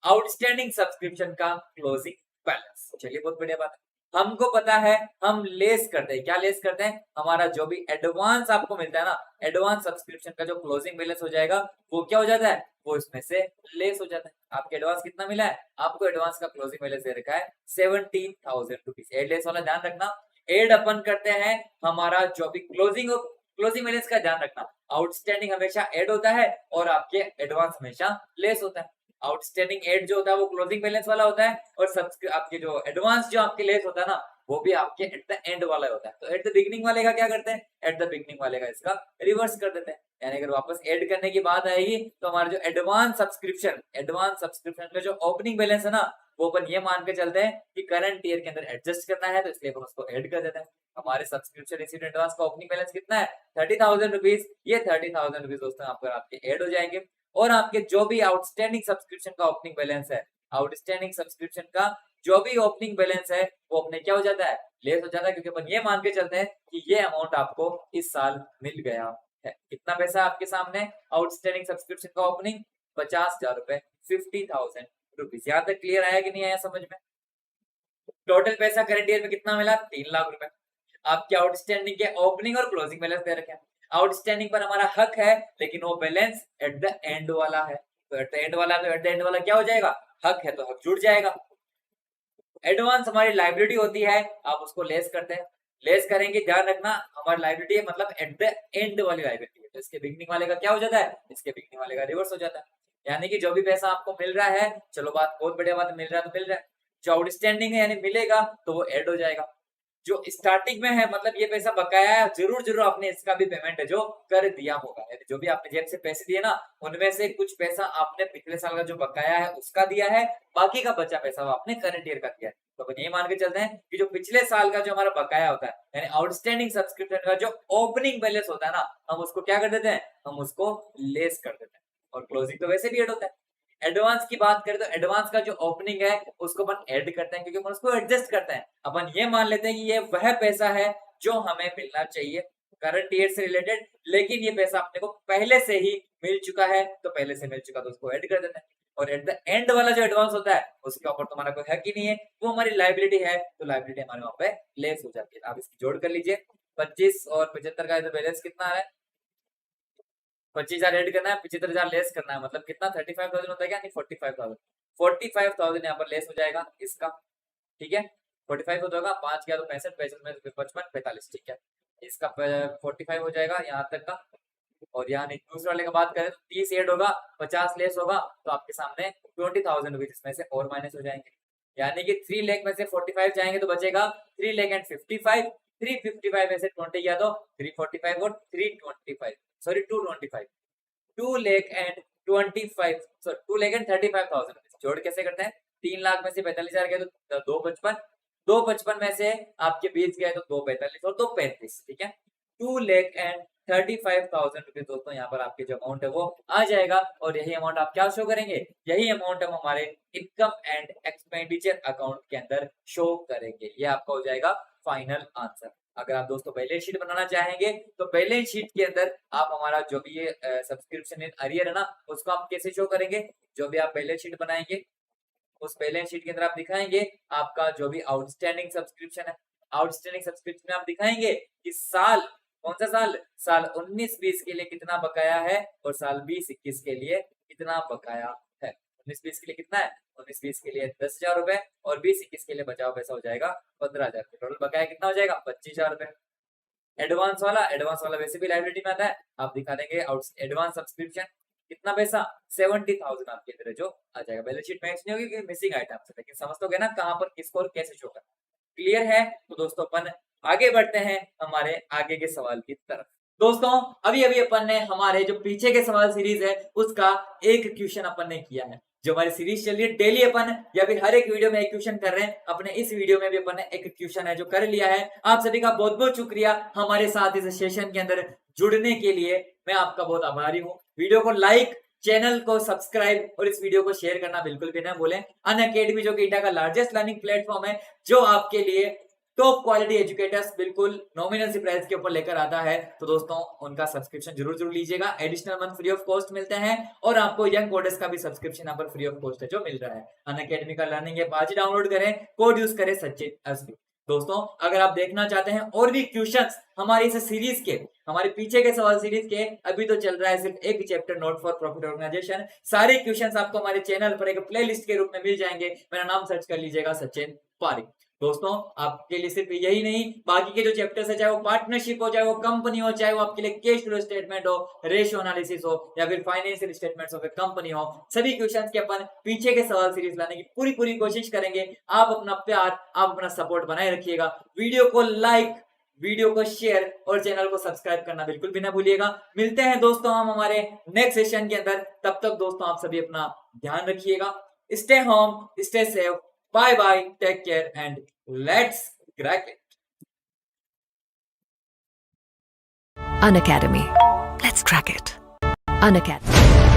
आउटस्टैंडिंग सब्सक्रिप्शन का क्लोजिंग बैलेंस। चलिए बहुत बढ़िया बात है, हमको पता है हम लेस करते हैं, क्या लेस करते हैं, हमारा जो भी एडवांस आपको मिलता है ना, एडवांस सब्सक्रिप्शन का जो क्लोजिंग बैलेंस हो जाएगा वो क्या हो जाता है, वो इसमें से लेस हो जाता है। आपके एडवांस कितना मिला है, आपको एडवांस का क्लोजिंग बैलेंस दे रखा है 17,000 रुपीज। एड लेस वाला ध्यान रखना, एड अपन करते हैं हमारा जो भी क्लोजिंग बैलेंस का ध्यान रखना, आउटस्टैंडिंग हमेशा एड होता है और आपके एडवांस हमेशा लेस होता है। आउटस्टैंडिंग एड जो होता है वो क्लोजिंग बैलेंस वाला होता है, और आपके जो एडवांस जो आपके लेस होता है ना वो भी आपके एट द एंड वाला होता है। तो एट द बिगनिंग वाले का क्या करते हैं, एट द बिगनिंग वाले का इसका रिवर्स कर देते हैं। यानी अगर वापस ऐड करने की बात आएगी तो हमारा जो एडवांस सब्सक्रिप्शन में जो ओपनिंग बैलेंस है ना वो अपन ये मान के चलते हैं कि करंट ईयर के अंदर एडजस्ट करना है, तो इसलिए अपन उसको ऐड कर देते हैं। हमारे सब्सक्रिप्शन रिसीव्ड एडवांस का ओपनिंग बैलेंस कितना है 30,000 रुपीज, ये 30,000 रुपीज दोस्तों आपके ऐड हो जाएंगे। और आपके जो भी आउटस्टैंडिंग सब्सक्रिप्शन का ओपनिंग बैलेंस है, आउटस्टैंडिंग सब्सक्रिप्शन का जो भी ओपनिंग बैलेंस है वो अपने क्या हो जाता है, लेस हो जाता है, क्योंकि अपन ये मान के चलते हैं कि ये अमाउंट आपको इस साल मिल गया है। कितना पैसा आपके सामने आउटस्टैंडिंग सब्सक्रिप्शन का ओपनिंग 50,000 रुपए, 50,000 रुपीज। यहाँ तक क्लियर आया कि नहीं आया समझ में। टोटल पैसा करंट ईयर में कितना मिला 3 लाख रुपए, आपके आउटस्टैंडिंग के ओपनिंग और क्लोजिंग बैलेंस दे रखे हैं। आउटस्टैंडिंग पर हमारा हक है, लेकिन वो बैलेंस एट द एंड वाला है। तो एट द एंड वाला, तो एट द एंड वाला क्या हो जाएगा, हक है, तो हक जुड़ जाएगा। एडवांस हमारी लाइबिलिटी होती है, आप उसको लेस करते हैं, लेस करेंगे, ध्यान रखना हमारी लाइबिलिटी है मतलब एट द एंड वाली लाइबिलिटी है, तो इसके बिगनिंग वाले का क्या हो जाता है, इसके बिगनिंग वाले का रिवर्स हो जाता है। यानी कि जो भी पैसा आपको मिल रहा है, चलो बात बहुत बढ़िया बात, मिल रहा है तो मिल रहा है, जो आउटस्टैंडिंग है यानी मिलेगा तो वो ऐड हो जाएगा। जो स्टार्टिंग में है मतलब ये पैसा बकाया है, जरूर जरूर आपने इसका भी पेमेंट है जो कर दिया होगा, यानी जो भी आपने जेब से पैसे दिए ना, उनमें से कुछ पैसा आपने पिछले साल का जो बकाया है उसका दिया है, बाकी का बचा पैसा वो आपने करंट ईयर का दिया है। तो अपन ये मान के चलते हैं कि जो पिछले साल का जो हमारा बकाया होता है, यानी आउटस्टैंडिंग सब्सक्रिप्शन का जो ओपनिंग बैलेंस होता है ना, हम उसको क्या कर देते हैं, हम उसको लेस कर देते हैं, और क्लोजिंग तो वैसे भी ऐड होता है। एडवांस की बात करें तो एडवांस का जो ओपनिंग है उसको अपन ऐड करते हैं, क्योंकि अपन उसको एडजस्ट करते हैं। अपन ये मान लेते हैं कि ये वह पैसा है जो हमें मिलना चाहिए करंट ईयर से रिलेटेड, लेकिन ये पैसा अपने को पहले से ही मिल चुका है, तो पहले से मिल चुका तो उसको ऐड कर देते हैं। और एट द एंड वाला जो एडवांस होता है उसके ऊपर तुम्हारा कोई हक ही नहीं है, वो हमारी लाइबिलिटी है, तो लाइबिलिटी हमारे वहां पे लेस हो जाती है। आप इसकी जोड़ कर लीजिए, 25 और 75 का तो बैलेंस कितना है, 25,000 ऐड करना है, 75,000 लेस करना है, मतलब कितना 35,000 होता है क्या, नहीं 45,000, 45,000 यहाँ पर लेस हो जाएगा इसका, ठीक है। 45 हो जाएगा, 5 गया तो 65, 65 में 55, 45, ठीक है। इसका 45 हो जाएगा यहाँ तक का, और यहाँ दूसरे वाले का बात करें तो 30 ऐड होगा, 50 लेस होगा, तो आपके सामने 20,000 रुपीज इसमें से और माइनस हो जाएंगे, यानी कि 3 लाख में से 45 जाएंगे तो बचेगा 3 लाख एंड 55, 355 में से 20 गया तो 345 और 325, sorry 225, 2 lakh and 25, sorry 2 lakh and 35,000 जोड़ कैसे करते हैं, 3 लाख में से 45,000 गए तो 255, 255 में से आपके 20 गए तो 245 और 235, ठीक है। 2 लाख एंड 35,000 रुपीज दोस्तों यहाँ पर आपके जो अमाउंट है वो आ जाएगा, और यही अमाउंट आप क्या शो करेंगे, यही अमाउंट हम हमारे इनकम एंड एक्सपेंडिचर अकाउंट के अंदर शो करेंगे। ये आपका हो जाएगा फाइनल आंसर। अगर आप दोस्तों बैलेंस शीट बनाना चाहेंगे तो बैलेंस शीट के अंदर आप हमारा जो भी ये सब्सक्रिप्शन इन अरियर है ना, उसको आप कैसे शो करेंगे, जो भी आप बैलेंस शीट बनाएंगे उस बैलेंस शीट के अंदर आप दिखाएंगे आपका जो भी आउटस्टैंडिंग सब्सक्रिप्शन है, आउटस्टैंडिंग सब्सक्रिप्शन में आप दिखाएंगे कि साल, कौन सा साल, साल 19-20 के लिए कितना बकाया है, और साल 20-21 के लिए कितना बकाया है। 19-20 के लिए कितना है, 19-20 के लिए 10,000 रुपए, और 20-21 के लिए बचाव पैसा हो जाएगा 15,000 रुपए, टोटल बकाया कितना हो जाएगा 25,000 रुपए। एडवांस वाला वैसे भी लाइबिलिटी में आता है, आप दिखा देंगे एडवांस सब्सक्रिप्शन कितना पैसा 70,000 आपके इधर जो आ जाएगा। बैलेंस शीट मैच नहीं होगी कि मिसिंग आइटम से, लेकिन समझोगे ना कहां पर किसको और कैसे शो करना, क्लियर है। तो दोस्तों अपन आगे बढ़ते हैं हमारे आगे के सवाल की तरफ। दोस्तों अभी अभी अपन ने हमारे जो पीछे के सवाल सीरीज है उसका एक क्वेश्चन अपन ने किया है, जो हमारी सीरीज चल रही है डेली अपन या फिर हर एक वीडियो में एक क्वेश्चन कर रहे हैं, अपने इस वीडियो में भी अपन ने एक क्वेश्चन है जो कर लिया है। आप सभी का बहुत बहुत शुक्रिया हमारे साथ इस सेशन के अंदर जुड़ने के लिए, मैं आपका बहुत आभारी हूँ। वीडियो को लाइक, चैनल को सब्सक्राइब और इस वीडियो को शेयर करना बिल्कुल भी ना भूलें। अनअकैडमी जो कि इंडिया का लार्जेस्ट लर्निंग प्लेटफॉर्म है, जो आपके लिए टॉप क्वालिटी एजुकेटर्स बिल्कुल नॉमिनल सी प्राइस के ऊपर लेकर आता है, तो दोस्तों उनका सब्सक्रिप्शन जरूर लीजिएगा। Additional month free of cost मिलते हैं, और आपको यंग कोडर्स का भी सब्सक्रिप्शन यहाँ पर फ्री ऑफ कॉस्ट है जो मिल रहा है। अनअकैडमी का लर्निंग ऐप आज ही डाउनलोड करें, कोड यूज करें सचिन एसबी। दोस्तों अगर आप देखना चाहते हैं और भी क्वेश्चंस हमारी इस सीरीज के, हमारे पीछे के सवाल सीरीज के, अभी तो चल रहा है सिर्फ एक chapter not for profit organization, सारे क्वेश्चंस आपको हमारे चैनल पर एक प्लेलिस्ट के रूप में मिल जाएंगे। मेरा नाम सर्च कर लीजिएगा सचिन पारिक। दोस्तों आपके लिए सिर्फ यही नहीं, बाकी के जो चैप्टर्स है, चाहे वो पार्टनरशिप हो, चाहे वो कंपनी हो, चाहे वो आपके लिए कैश फ्लो स्टेटमेंट हो, रेशियो एनालिसिस हो, या फिर financial statements of A company हो, सभी क्वेश्चंस के अपन पीछे के सवाल सीरीज लाने की पूरी कोशिश करेंगे। आप अपना प्यार, आप अपना सपोर्ट बनाए रखिएगा। वीडियो को लाइक, वीडियो को शेयर और चैनल को सब्सक्राइब करना बिल्कुल भी ना भूलिएगा। मिलते हैं दोस्तों हम हमारे नेक्स्ट सेशन के अंदर, तब तक दोस्तों आप सभी अपना ध्यान रखिएगा। Stay home, stay safe, bye bye, take care and let's crack it. Unacademy. Let's crack it. Unacademy.